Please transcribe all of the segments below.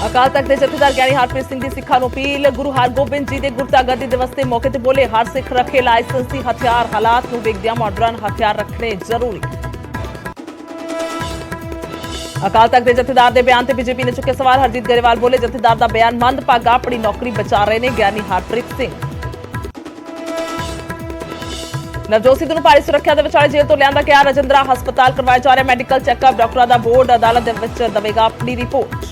अकाल तख्त के जथेदार ज्ञानी हरप्रीत सिंह की सिखा नूं अपील। गुरु हरगोबिंद जी के गुरता गद्दी दिवस के मौके पर बोले, हर सिख रखे लाइसेंसी हथियार, हालात नूं वेखदिआं मॉडर्न हथियार रखने जरूरी। अकाल तख्त के जथेदार के बयान से बीजेपी ने चुके सवाल। हरजीत गरेवाल बोले, जथेदार का बयान मंदभागा, अपनी नौकरी बचा रहे हैं ज्ञानी हरप्रीत सिंह। नवजोत सिद्धू नूं भारी सुरक्षा के विचाले जेल तो लियांदा गया। रजिंद्रा हस्पताल करवाया जा रहा मैडिकल चैकअप। डॉक्टरों का बोर्ड अदालत देवेगा अपनी रिपोर्ट।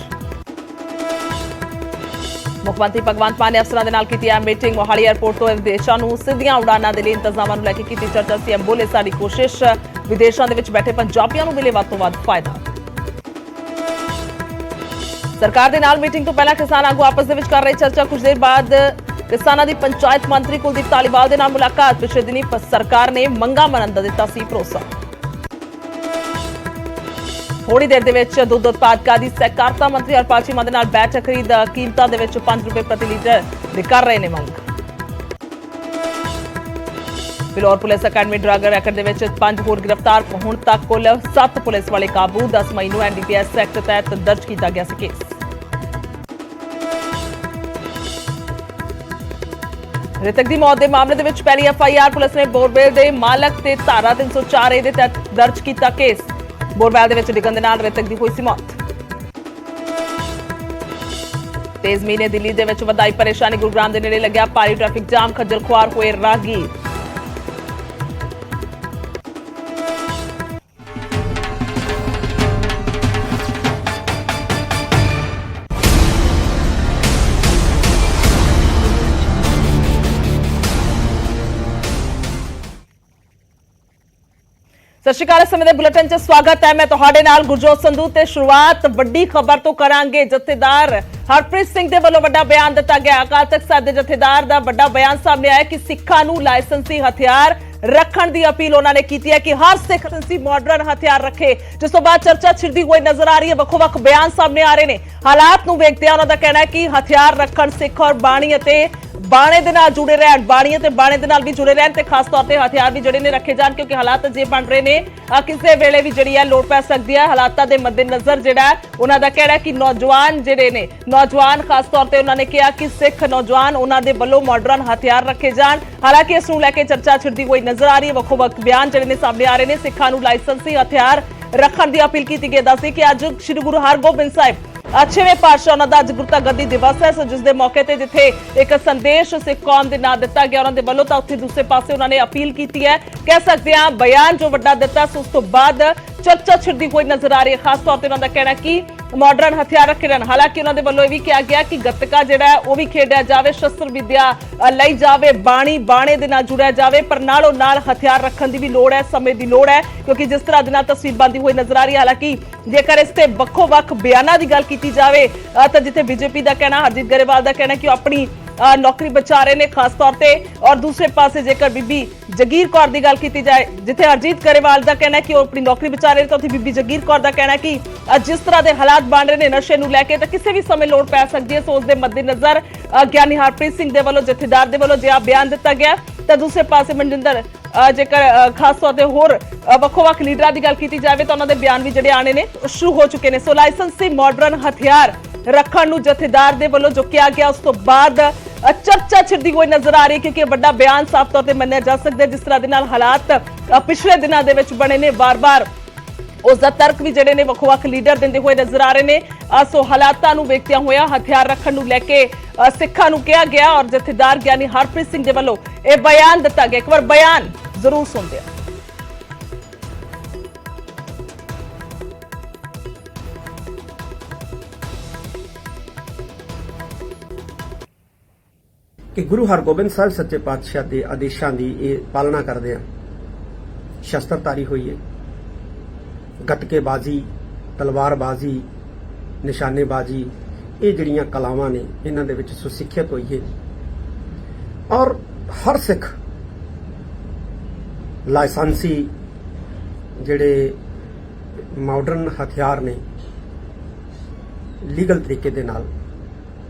मुख्यमंत्री भगवंत मान ने अफसरों के नाल कीती मीटिंग। मोहाली एयरपोर्ट तो विदेशों नूं सीधियां उड़ाणां दे लई इंतजामां नूं लैके कीती चर्चा। सीएम बोले, साडी कोशिश विदेशों दे विच बैठे पंजाबियों नूं मिले वध तों वध फायदा। सरकार दे नाल मीटिंग तो पहला किसान आगू आपस दे विच कर रहे चर्चा। कुछ देर बाद किसानां दी पंचायत मंत्री कुलदीप धालीवाल दे नाल मुलाकात। पिछले दिनी सरकार ने मंगां मनण दा दित्ता सी भरोसा। थोड़ी देर दे विच दुध उत्पादकां दी सहकारिता मंत्री हरपाल चीमा दे नाल बैठक। खरीद कीमतां दे विच 5 रुपए प्रति लीटर दी कर रहे ने मंग। Phillaur police academy drug racket दे विच 5 होर गिरफ्तार। हुण तक कुल 7 पुलिस वाले काबू। 10 मई नूं एनडीपीएस एक्ट तहत दर्ज किया गया सी केस। रितिक की मौत के मामले दे विच पहली एफआईआर। पुलिस ने बोरवेल के मालक ते धारा 304 ए दे तहत दर्ज किया केस। बोरवेल दे विच डिगण दे नाल रितिक की हुई सी मौत। तेज मींह ने दिल्ली दे विच वधाई परेशानी। गुरुग्राम के नेड़े लग्या भारी ट्रैफिक जाम। खज्जल खुआर होए राहगीर। सत श्री अकाल। समय बुलेटिन च स्वागत है। मैं तुहाडे नाल गुरजोत संधू ते शुरुआत वड्डी खबर तो करांगे। जथेदार हरप्रीत सिंह दे वल्लों वड्डा बयान दिता गया। अकाल तख्त साहिब दे जथेदार दा वड्डा बयान सामने आया कि सिखां नूं लाइसेंसी हथियार रखण दी अपील उन्होंने की है कि हर सिख लाइसेंसी मॉडर्न हथियार रखे। जिस तो बाद चर्चा छिड़दी हुई नजर आ रही है। वक्-वक् बयान सामने आ रहे हैं। हालात नूं वेखदे उन्हां दा कहना है कि हथियार रखण सिख और बाणी अते बाणे दे नाल जुड़े रहन, बाणी ते बाणे दे नाल भी जुड़े रहन ते खास तौर पे हथियार भी जिहड़े ने रखे जाण, क्योंकि हालात जे बन रहे ने किसी वेले भी जिहड़ी है लोड़ पै सकदी है। हालातां दे मद्देनजर जिहड़ा उन्हां दा कहना है कि नौजवान जिहड़े ने नौजवान खास तौर पे उन्होंने कहा कि सिख नौजवान उन्हां दे वल्लों मॉडर्न हथियार रखे जाण। हालांकि इस नूं लैके चर्चा छिड़दी हुई नजर आ रही है। वक्-वक् बयान जिहड़े ने सामने आ रहे ने। सिखां नूं लाइसेंसी हथियार रखण दी अपील की गई। दस्सी कि अज श्री गुरु हरगोबिंद साहिब 6वें पातशाह उन्हां दा अज गुरता गद्दी दिवस है। जिस दे मौके ते जिथे एक संदेश सिख कौम दे नाम दिता गया उन्हां दे वल्लों, तां उत्थे दूसरे पासे उन्होंने अपील की है। कह सकते हैं बयान जो वड्डा दिता उस तो बाद चर्चा छिड़दी हुई नजर आ रही है। खास तौर पर उन्होंने कहना कि मॉडर्न हथियार रखे रहन। हालांकि उन्होंने वल्लों यह भी कहा गया कि गतका जिहड़ा है वह भी खेडिया जाए, शस्त्र विद्या लई जाए, बाणी बाणे दे नाल जुड़िया जाए, पर नालों नाल हथियार रखण दी भी लोड़ है, समय की लोड़ है, क्योंकि जिस तरह दे नाल तस्वीर बनती हुई नजर आ रही है। हालांकि जेकर इसते वक्-वक् बयानां दी गल कीती जाए तां जिथे बीजेपी का कहना, हरजीत गरेवाल का कहना कि अपनी नौकरी बचा रहे ने खास तौर पर, और दूसरे पासे जेकर बीबी जगीर कौर की गल की जाए, जिथे हरजीत गरेवाल का कहना है कि अपनी नौकरी बचा रहे, तो उत्थे बीबी जगीर कौर का कहना है कि जिस तरह के हालात बन रहे हैं नशे नूं लैके, तो किसी भी समय लोड़ पै सकती है। सो उस दे मद्देनजर ज्ञानी हरप्रीत सिंह दे वल्लों जथेदार दे वल्लों जिहा बयान दिता गया। तो दूसरे पासे मनजिंदर जेकर खास तौर पर होर वक्-वक् लीडरां की गल की जाए तो उन्होंने बयान भी जिहड़े आने ने शुरू हो चुके हैं। सो लाइसेंसी मॉडर्न हथियार रखण नूं जथेदार दे वल्लों जो किया गया, उस तो बाद चर्चा छिड़दी हुई नजर आ रही है, क्योंकि बड़ा बयान साफ तौर पर मन्निया जा सकता है। जिस तरह दे नाल हालात पिछले दिनों दे विच बने ने, बार-बार उसका तर्क भी जिहड़े ने वक्-वक् लीडर दिंदे हुए नजर आ रहे हैं। सो हालातां नूं वेखदिआं होइआं हथियार रखण नूं लैके सिखां नूं कहा गया और जथेदार ज्ञानी हरप्रीत सिंह दे वल्लों यह बयान दिता गया। एक बार बयान जरूर सुनते हैं। कि गुरु हरगोबिंद साहिब सच्चे पातशाह के आदेशों की पालना करदे शस्त्रधारी होइए, गतकेबाजी, तलवारबाजी, निशानेबाजी, ये जिहड़ियां कलावां ने इन्हां दे विच सुसिੱਖਿਅਤ होइए, और हर सिख लाइसेंसी जिहड़े मॉडर्न हथियार ने लीगल तरीके दे नाल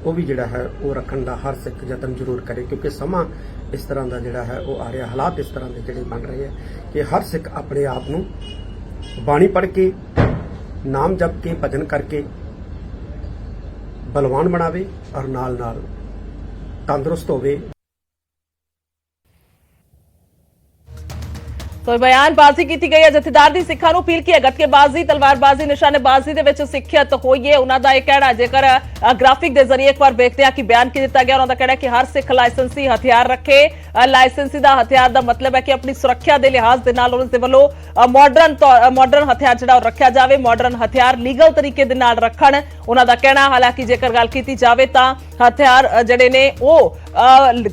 वो भी जिहड़ा है वो रखण दा हर सिख यतन जरूर करे, क्योंकि समा इस तरह का जिहड़ा है वो आ रहा, हालात इस तरह के जिहड़े बन रहे हैं कि हर सिख अपने आप नूं बाणी पढ़ के, नाम जप के, भजन करके ਬਲਵਾਨ ਬਣਾਵੇ ਔਰ ਨਾਲ ਤੰਦਰੁਸਤ ਹੋਵੇ। तो बयानबाजी की गई है। जथेदार दी सिखां नूं अपील की है गतकेबाजी तलवारबाजी निशानेबाजी दे विच सिੱਖਿਅਤ ਹੋਈਏ। ਉਹਨਾਂ ਦਾ ਇਹ ਕਹਿਣਾ ਜੇਕਰ ਗ੍ਰਾਫਿਕ ਦੇ ਜ਼ਰੀਏ ਇੱਕ ਵਾਰ ਵੇਖਦੇ ਆ ਕਿ ਬਿਆਨ ਕੀ ਦਿੱਤਾ ਗਿਆ। ਉਹਨਾਂ ਦਾ ਕਹਿਣਾ ਕਿ ਹਰ ਸਿੱਖ ਲਾਇਸੈਂਸੀ ਹਥਿਆਰ ਰੱਖੇ। ਲਾਇਸੈਂਸੀ ਦਾ ਹਥਿਆਰ ਦਾ ਮਤਲਬ ਹੈ ਕਿ ਆਪਣੀ ਸੁਰੱਖਿਆ ਦੇ ਲਿਹਾਜ਼ ਦੇ ਨਾਲ ਉਸ ਦੇ ਵੱਲੋਂ ਮਾਡਰਨ ਹਥਿਆਰ ਜਿਹੜਾ ਉਹ ਰੱਖਿਆ ਜਾਵੇ। ਮਾਡਰਨ ਹਥਿਆਰ ਲੀਗਲ ਤਰੀਕੇ ਦੇ ਨਾਲ ਰੱਖਣ ਉਹਨਾਂ ਦਾ ਕਹਿਣਾ। ਹਾਲਾਂਕਿ ਜੇਕਰ ਗੱਲ ਕੀਤੀ ਜਾਵੇ ਤਾਂ ਹਥਿਆਰ ਜਿਹੜੇ ਨੇ ਉਹ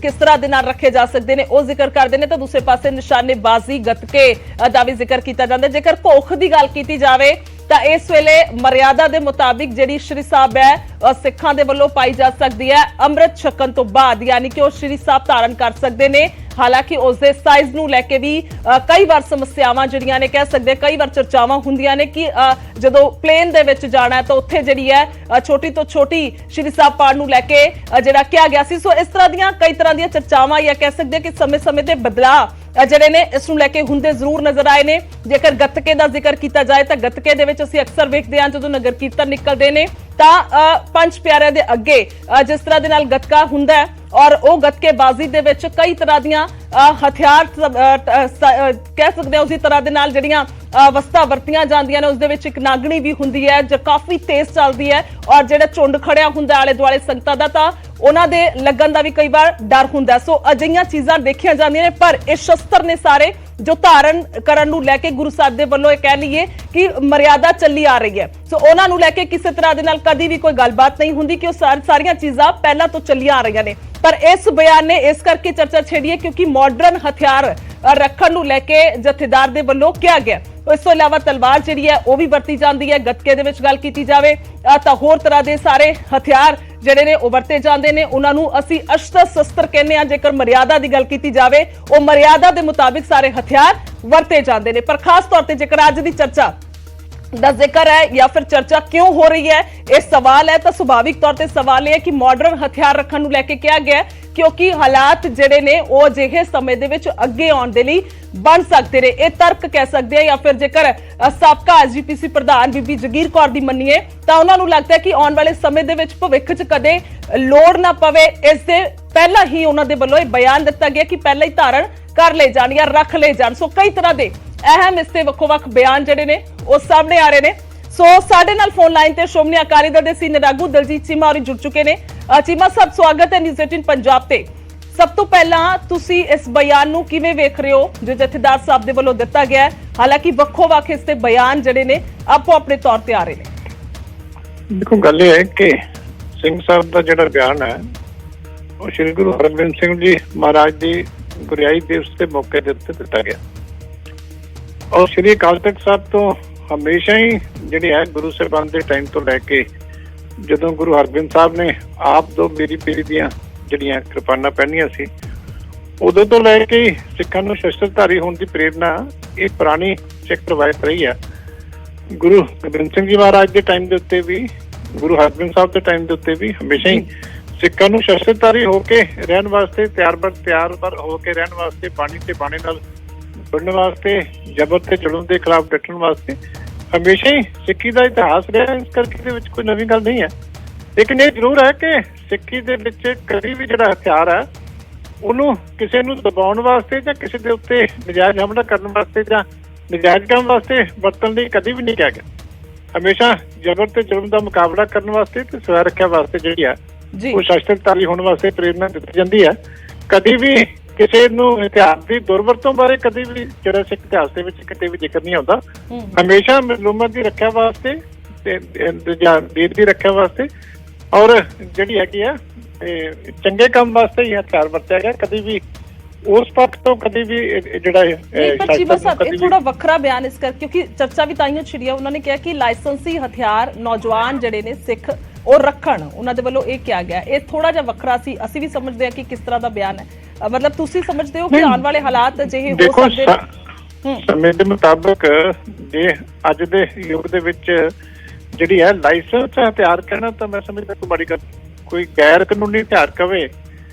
ਕਿਸ ਤਰ੍ਹਾਂ ਦੇ ਨਾਲ ਰੱਖੇ ਜਾ ਸਕਦੇ ਨੇ ਉਹ ਜ਼ਿਕਰ ਕਰਦੇ ਨੇ। ਤਾਂ ਦੂਸਰੇ ਪਾਸੇ ਨਿਸ਼ਾਨੇਬਾਜ਼ੀ ਗੱਤਕੇ ਦਾ ਵੀ ਜ਼ਿਕਰ ਕੀਤਾ ਜਾਂਦਾ। ਜੇਕਰ ਭੁੱਖ ਦੀ ਗੱਲ ਕੀਤੀ ਜਾਵੇ ਤਾਂ ਇਸ ਵੇਲੇ ਮਰਿਆਦਾ ਦੇ ਮੁਤਾਬਿਕ ਜਿਹੜੀ ਸ਼੍ਰੀ ਸਾਹਿਬ ਹੈ ਸਿੱਖਾਂ ਦੇ ਵੱਲੋਂ ਪਾਈ ਜਾ ਸਕਦੀ ਹੈ ਅੰਮ੍ਰਿਤ ਛਕਣ ਤੋਂ ਬਾਅਦ, ਯਾਨੀ ਕਿ ਉਹ ਸ਼੍ਰੀ ਸਾਹਿਬ ਧਾਰਨ ਕਰ ਸਕਦੇ ਨੇ। ਹਾਲਾਂਕਿ ਉਸ ਦੇ ਸਾਈਜ਼ ਨੂੰ ਲੈ ਕੇ ਵੀ ਕਈ ਵਾਰ ਸਮੱਸਿਆਵਾਂ ਜਿਹੜੀਆਂ ਨੇ ਕਹਿ ਸਕਦੇ ਕਈ ਵਾਰ ਚਰਚਾਵਾਂ ਹੁੰਦੀਆਂ ਨੇ ਕਿ ਜਦੋਂ ਪਲੇਨ ਦੇ ਵਿੱਚ ਜਾਣਾ ਤਾਂ ਉੱਥੇ ਜਿਹੜੀ ਹੈ ਛੋਟੀ ਤੋਂ ਛੋਟੀ ਸ਼੍ਰੀ ਸਾਹਿਬ ਪਾਉਣ ਨੂੰ ਲੈ ਕੇ ਜਿਹੜਾ ਕਿਹਾ ਗਿਆ ਸੀ। ਸੋ ਇਸ ਤਰ੍ਹਾਂ ਦੀਆਂ ਕਈ ਤਰ੍ਹਾਂ ਦੀਆਂ ਚਰਚਾਵਾਂ ਜਾਂ ਕਹਿ ਸਕਦੇ ਕਿ ਸਮੇਂ-ਸਮੇਂ ਤੇ ਬਦਲਾਅ ਜਿਹੜੇ ਨੇ ਇਸ ਨੂੰ ਲੈ ਕੇ ਹੁੰਦੇ ਜ਼ਰੂਰ ਨਜ਼ਰ ਆਏ ਨੇ। ਜੇਕਰ ਗੱਤਕੇ ਦਾ ਜ਼ਿਕਰ ਕੀਤਾ ਜਾਏ ਤਾਂ ਗੱਤਕੇ ਦੇ ਵਿੱਚ ਅਸੀਂ ਅਕਸਰ ਵੇਖਦੇ ਹਾਂ ਜਦੋਂ ਨਗਰ ਕੀਰਤਨ ਨਿਕਲਦੇ ਨੇ ਤਾਂ ਪੰਜ ਪਿਆਰਿਆਂ ਦੇ ਅੱਗੇ ਜਿਸ ਤਰ੍ਹਾਂ ਦੇ ਨਾਲ ਗੱਤਕਾ ਹੁੰਦਾ ਹੈ ਔਰ ਉਹ ਗੱਤਕੇਬਾਜ਼ੀ ਦੇ ਵਿੱਚ ਕਈ ਤਰ੍ਹਾਂ ਦੀਆਂ ਹਥਿਆਰ ਕਹਿ ਸਕਦੇ ਹਾਂ ਉਸੇ ਤਰ੍ਹਾਂ ਦੇ ਨਾਲ ਜਿਹੜੀਆਂ ਵਸਤਾਂ ਵਰਤੀਆਂ ਜਾਂਦੀਆਂ ਨੇ। ਉਸ ਦੇ ਵਿੱਚ ਇੱਕ ਨਾਗਣੀ ਵੀ ਹੁੰਦੀ ਹੈ ਜੋ ਕਾਫੀ ਤੇਜ਼ ਚੱਲਦੀ ਹੈ ਔਰ ਜਿਹੜਾ ਝੁੰਡ ਖੜਿਆ ਹੁੰਦਾ ਆਲੇ ਦੁਆਲੇ ਸੰਗਤਾਂ ਦਾ ਤਾਂ ਉਹਨਾਂ ਦੇ ਲੱਗਣ ਦਾ ਵੀ ਕਈ ਵਾਰ ਡਰ ਹੁੰਦਾ। ਸੋ ਅਜਿਹੀਆਂ ਚੀਜ਼ਾਂ ਦੇਖੀਆਂ ਜਾਂਦੀਆਂ ਨੇ ਪਰ ਇਹ ਸ਼ਸਤਰ ਨੇ ਸਾਰੇ ਜੋ ਧਾਰਨ ਕਰਨ ਨੂੰ ਲੈ ਕੇ ਗੁਰੂ ਸਾਹਿਬ ਦੇ ਵੱਲੋਂ ਇਹ ਕਹਿ ਲਈਏ ਕਿ ਮਰਿਆਦਾ ਚੱਲੀ ਆ ਰਹੀ ਹੈ। ਸੋ ਉਹਨਾਂ ਨੂੰ ਲੈ ਕੇ ਕਿਸੇ ਤਰ੍ਹਾਂ ਦੇ ਨਾਲ ਕਦੀ ਵੀ ਕੋਈ ਗੱਲਬਾਤ ਨਹੀਂ ਹੁੰਦੀ ਕਿ ਉਹ ਸਾਰੀਆਂ ਚੀਜ਼ਾਂ ਪਹਿਲਾਂ ਤੋਂ ਚੱਲੀਆਂ ਆ ਰਹੀਆਂ ਨੇ। ਪਰ ਇਸ ਬਿਆਨ ਨੇ ਇਸ ਕਰਕੇ ਚਰਚਾ ਛੇੜੀ ਹੈ ਕਿਉਂਕਿ ਮਾਡਰਨ ਹਥਿਆਰ ਰੱਖਣ ਨੂੰ ਲੈ ਕੇ ਜਥੇਦਾਰ ਦੇ ਵੱਲੋਂ ਕਿਹਾ ਗਿਆ। ਇਸ ਤੋਂ ਇਲਾਵਾ ਤਲਵਾਰ ਜਿਹੜੀ ਹੈ ਉਹ ਵੀ ਵਰਤੀ ਜਾਂਦੀ ਹੈ। ਗੱਤਕੇ ਦੇ ਵਿੱਚ ਗੱਲ ਕੀਤੀ ਜਾਵੇ ਤਾਂ ਹੋਰ ਤਰ੍ਹਾਂ ਦੇ ਸਾਰੇ ਹਥਿਆਰ ਜਿਹੜੇ ਨੇ ਉਹ ਵਰਤੇ ਜਾਂਦੇ ਨੇ। ਉਹਨਾਂ ਨੂੰ ਅਸੀਂ ਅਸਤਰ ਸ਼ਸਤਰ ਕਹਿੰਦੇ ਆ। ਜੇਕਰ ਮਰਿਆਦਾ ਦੀ ਗੱਲ ਕੀਤੀ ਜਾਵੇ ਉਹ ਮਰਿਆਦਾ ਦੇ ਮੁਤਾਬਿਕ ਸਾਰੇ ਹਥਿਆਰ ਵਰਤੇ ਜਾਂਦੇ ਨੇ। ਪਰ ਖਾਸ ਤੌਰ ਤੇ ਜੇਕਰ ਅੱਜ ਦੀ ਚਰਚਾ ਦਾ ਜ਼ਿਕਰ ਹੈ ਜਾਂ ਫਿਰ ਚਰਚਾ ਕਿਉਂ ਹੋ ਰਹੀ ਹੈ ਇਹ ਸਵਾਲ ਹੈ ਤਾਂ ਸੁਭਾਵਿਕ ਤੌਰ ਤੇ ਸਵਾਲ ਇਹ ਹੈ ਕਿ ਮਾਡਰਨ ਹਥਿਆਰ ਰੱਖਣ ਨੂੰ ਲੈ ਕੇ ਕਿਹਾ ਗਿਆ ਕਿਉਂਕਿ ਹਾਲਾਤ ਜਿਹੜੇ ਨੇ ਉਹ ਅਜਿਹੇ ਸਮੇਂ ਦੇ ਵਿੱਚ ਅੱਗੇ ਆਉਣ ਦੇ ਲਈ ਬਣ ਸਕਦੇ ਨੇ। ਇਹ ਤਰਕ ਕਹਿ ਸਕਦੇ ਆ ਜਾਂ ਫਿਰ ਜੇਕਰ ਸਾਬਕਾ ਐਸਜੀਪੀਸੀ ਪ੍ਰਧਾਨ ਬੀਬੀ ਜਗੀਰ ਕੌਰ ਦੀ ਮੰਨੀਏ ਤਾਂ ਉਹਨਾਂ ਨੂੰ ਲੱਗਦਾ ਹੈ ਕਿ ਆਉਣ ਵਾਲੇ ਸਮੇਂ ਦੇ ਵਿੱਚ ਭਵਿੱਖ 'ਚ ਕਦੇ ਲੋੜ ਨਾ ਪਵੇ। ਇਸ ਦੇ ਪਹਿਲਾਂ ਹੀ ਉਹਨਾਂ ਦੇ ਵੱਲੋਂ ਇਹ ਬਿਆਨ ਦਿੱਤਾ ਗਿਆ ਕਿ ਪਹਿਲਾਂ ਹੀ ਧਾਰਨ ਕਰ ਲਏ ਜਾਣ ਜਾਂ ਰੱਖ ਲਏ ਜਾਣ। ਸੋ ਕਈ ਤਰ੍ਹਾਂ ਦੇ ਅਹਿਮ ਇਸ ਤੇ ਵੱਖੋ-ਵੱਖ ਬਿਆਨ ਜਿਹੜੇ ਨੇ ਉਹ ਸਾਹਮਣੇ ਆ ਰਹੇ ਨੇ। ਸੋ ਸਾਡੇ ਨਾਲ ਫੋਨ ਲਾਈਨ ਤੇ ਸ਼੍ਰੋਮਣੀ ਅਕਾਲੀ ਦਲ ਦੇ ਸੀਨੀਅਰ ਆਗੂ ਦਲਜੀਤ ਚੀਮਾ ਹੋਰੀ ਜੁੜ ਚੁੱਕੇ ਨੇ। ਚੀਮਾ ਸਾਹਿਬ ਸਵਾਗਤ ਹੈ ਨਿਊਜ਼ 18 ਪੰਜਾਬ ਤੇ। ਸਭ ਤੋਂ ਪਹਿਲਾਂ ਤੁਸੀਂ ਇਸ ਬਿਆਨ ਨੂੰ ਕਿਵੇਂ ਵੇਖ ਰਹੇ ਹੋ ਜੋ ਜਥੇਦਾਰ ਸਾਹਿਬ ਦੇ ਵੱਲੋਂ ਦਿੱਤਾ ਗਿਆ ਹੈ? ਹਾਲਾਂਕਿ ਵੱਖੋ-ਵੱਖ ਇਸ ਤੇ ਬਿਆਨ ਜਿਹੜੇ ਨੇ ਆਪੋ ਆਪਣੇ ਤੌਰ ਤੇ ਆ ਰਹੇ ਨੇ। ਦੇਖੋ ਗੱਲ ਇਹ ਹੈ ਕਿ ਸਿੰਘ ਸਾਹਿਬ ਦਾ ਜਿਹੜਾ ਬਿਆਨ ਹੈ ਉਹ ਸ੍ਰੀ ਗੁਰੂ ਹਰਗੋਬਿੰਦ ਸਿੰਘ ਜੀ ਮਹਾਰਾਜ ਦੀ ਗੁਰਿਆਈ ਦਿਵਸ ਦੇ ਮੌਕੇ ਦੇ ਉੱਤੇ ਦਿੱਤਾ ਗਿਆ ਔਰ ਸ੍ਰੀ ਅਕਾਲ ਤਖਤ ਸਾਹਿਬ ਤੋਂ ਹਮੇਸ਼ਾ ਹੀ ਜਿਹੜੀ ਹੈ ਗੁਰੂ ਸਾਹਿਬਾਨ ਦੇ ਟਾਈਮ ਤੋਂ ਲੈ ਕੇ ਜਦੋਂ ਗੁਰੂ ਹਰਗੋਬਿੰਦ ਸਾਹਿਬ ਨੇ ਆਪ ਦੋ ਮੇਰੀ ਪੀੜੀ ਦੀਆਂ ਜਿਹੜੀਆਂ ਕਿਰਪਾਨਾਂ ਪਹਿਨੀਆਂ ਸੀ ਉਦੋਂ ਤੋਂ ਲੈ ਕੇ ਸਿੱਖਾਂ ਨੂੰ ਸ਼ਸਤਰਧਾਰੀ ਹੋਣ ਦੀ ਪ੍ਰੇਰਨਾ ਇਹ ਪੁਰਾਣੀ ਸਿੱਖ ਰਵਾਇਤ ਰਹੀ ਹੈ। ਗੁਰੂ ਗੋਬਿੰਦ ਸਿੰਘ ਜੀ ਮਹਾਰਾਜ ਦੇ ਟਾਈਮ ਦੇ ਉੱਤੇ ਵੀ ਗੁਰੂ ਹਰਗੋਬਿੰਦ ਸਾਹਿਬ ਦੇ ਟਾਈਮ ਦੇ ਉੱਤੇ ਵੀ ਹਮੇਸ਼ਾ ਹੀ ਸਿੱਖਾਂ ਨੂੰ ਸ਼ਸਤਰਧਾਰੀ ਹੋ ਕੇ ਰਹਿਣ ਵਾਸਤੇ ਤਿਆਰ ਹੋ ਕੇ ਰਹਿਣ ਵਾਸਤੇ ਪਾਣੀ ਤੇ ਬਾਣੇ ਨਾਲ ਪੜਨ ਵਾਸਤੇ ਜ਼ਬਰ ਤੇ ਜ਼ੁਲਮ ਦੇ ਖਿਲਾਫ ਡਟਣ ਵਾਸਤੇ ਹਮੇਸ਼ਾ ਹੀ ਸਿੱਖੀ ਦਾ ਇਤਿਹਾਸ ਰਿਹਾ। ਇਸ ਕਰਕੇ ਇਹਦੇ ਵਿੱਚ ਕੋਈ ਨਵੀਂ ਗੱਲ ਨਹੀਂ ਹੈ। ਲੇਕਿਨ ਇਹ ਜ਼ਰੂਰ ਹੈ ਕਿ ਸਿੱਖੀ ਦੇ ਵਿੱਚ ਕਦੀ ਵੀ ਜਿਹੜਾ ਹਥਿਆਰ ਹੈ ਉਹਨੂੰ ਕਿਸੇ ਨੂੰ ਦਬਾਉਣ ਵਾਸਤੇ ਜਾਂ ਕਿਸੇ ਦੇ ਉੱਤੇ ਨਜਾਇਜ਼ ਹਮਲਾ ਕਰਨ ਵਾਸਤੇ ਜਾਂ ਨਜਾਇਜ਼ ਕੰਮ ਵਾਸਤੇ ਵਰਤਣ ਲਈ ਕਦੀ ਵੀ ਨਹੀਂ ਕਿਹਾ ਗਿਆ। ਹਮੇਸ਼ਾ ਜ਼ਬਰ ਤੇ ਜ਼ੁਲਮ ਦਾ ਮੁਕਾਬਲਾ ਕਰਨ ਵਾਸਤੇ ਤੇ ਸਵੈ ਰੱਖਿਆ ਵਾਸਤੇ ਜਿਹੜੀ ਹੈ ਉਹ ਸ਼ਸਤਰਧਾਰੀ ਹੋਣ ਵਾਸਤੇ ਪ੍ਰੇਰਨਾ ਦਿੱਤੀ ਜਾਂਦੀ ਹੈ। ਕਦੀ ਵੀ ਕਿਸੇ ਨੂੰ ਇਤਿਹਾਸ ਦੀ ਦੁਰਵਰਤੋਂ ਬਾਰੇ ਕਦੀ ਵੀ ਜਿਹੜਾ ਸਿੱਖ ਇਤਿਹਾਸ ਦੇ ਵਿੱਚ ਕਿਤੇ ਵੀ ਜ਼ਿਕਰ ਨਹੀਂ ਆਉਂਦਾ। ਹਮੇਸ਼ਾ ਮਜ਼ਲੂਮਾਂ ਦੀ ਰੱਖਿਆ ਵਾਸਤੇ ਤੇ ਜਾਂ ਦੇਸ਼ ਦੀ ਰੱਖਿਆ ਵਾਸਤੇ ਔਰ ਜਿਹੜੀ ਹੈਗੀ ਆ ਚੰਗੇ ਕੰਮ ਵਾਸਤੇ ਹੀ ਹਥਿਆਰ ਵਰਤਿਆ ਗਿਆ। ਕਦੀ ਵੀ ਉਸ ਪੱਖ ਤੋਂ ਕਦੀ ਵੀ ਜਿਹੜਾ ਇਹ ਥੋੜਾ ਵੱਖਰਾ ਬਿਆਨ ਇਸ ਕਰਕੇ ਕਿਉਂਕਿ ਚਰਚਾ ਵੀ ਤਾਈਓ ਛਿੜੀ ਆ। ਉਹਨਾਂ ਨੇ ਕਿਹਾ ਕਿ ਲਾਇਸੈਂਸੀ ਹਥਿਆਰ ਨੌਜਵਾਨ ਜਿਹੜੇ ਨੇ ਸਿੱਖ ਉਹ ਰੱਖਣ, ਉਹਨਾਂ ਦੇ ਵੱਲੋਂ ਇਹ ਕਿਹਾ ਗਿਆ। ਇਹ ਥੋੜਾ ਜਿਹਾ ਵੱਖਰਾ ਸੀ। ਅਸੀਂ ਵੀ ਸਮਝਦੇ ਹਾਂ ਕਿ ਕਿਸ ਤਰ੍ਹਾਂ ਦਾ ਬਿਆਨ ਹੈ। ਮਤਲਬ ਤੁਸੀਂ ਸਮਝਦੇ ਹੋ ਕਿ ਆਉਣ ਵਾਲੇ ਹਾਲਾਤ ਅਜਿਹੇ ਹੋ ਸਕਦੇ ਨੇ? ਸਮੇਂ ਦੇ ਮੁਤਾਬਕ ਜੇ ਅੱਜ ਦੇ ਯੁੱਗ ਦੇ ਵਿੱਚ ਜਿਹੜੀ ਹੈ ਲਾਇਸੈਂਸ ਹਥਿਆਰ ਕਹਿਣਾ ਤਾਂ ਮੈਂ ਸਮਝਦਾ ਕੋਈ ਬੜੀ ਗੱਲ, ਕੋਈ ਗੈਰ ਕਾਨੂੰਨੀ ਹਥਿਆਰ ਕਵੇ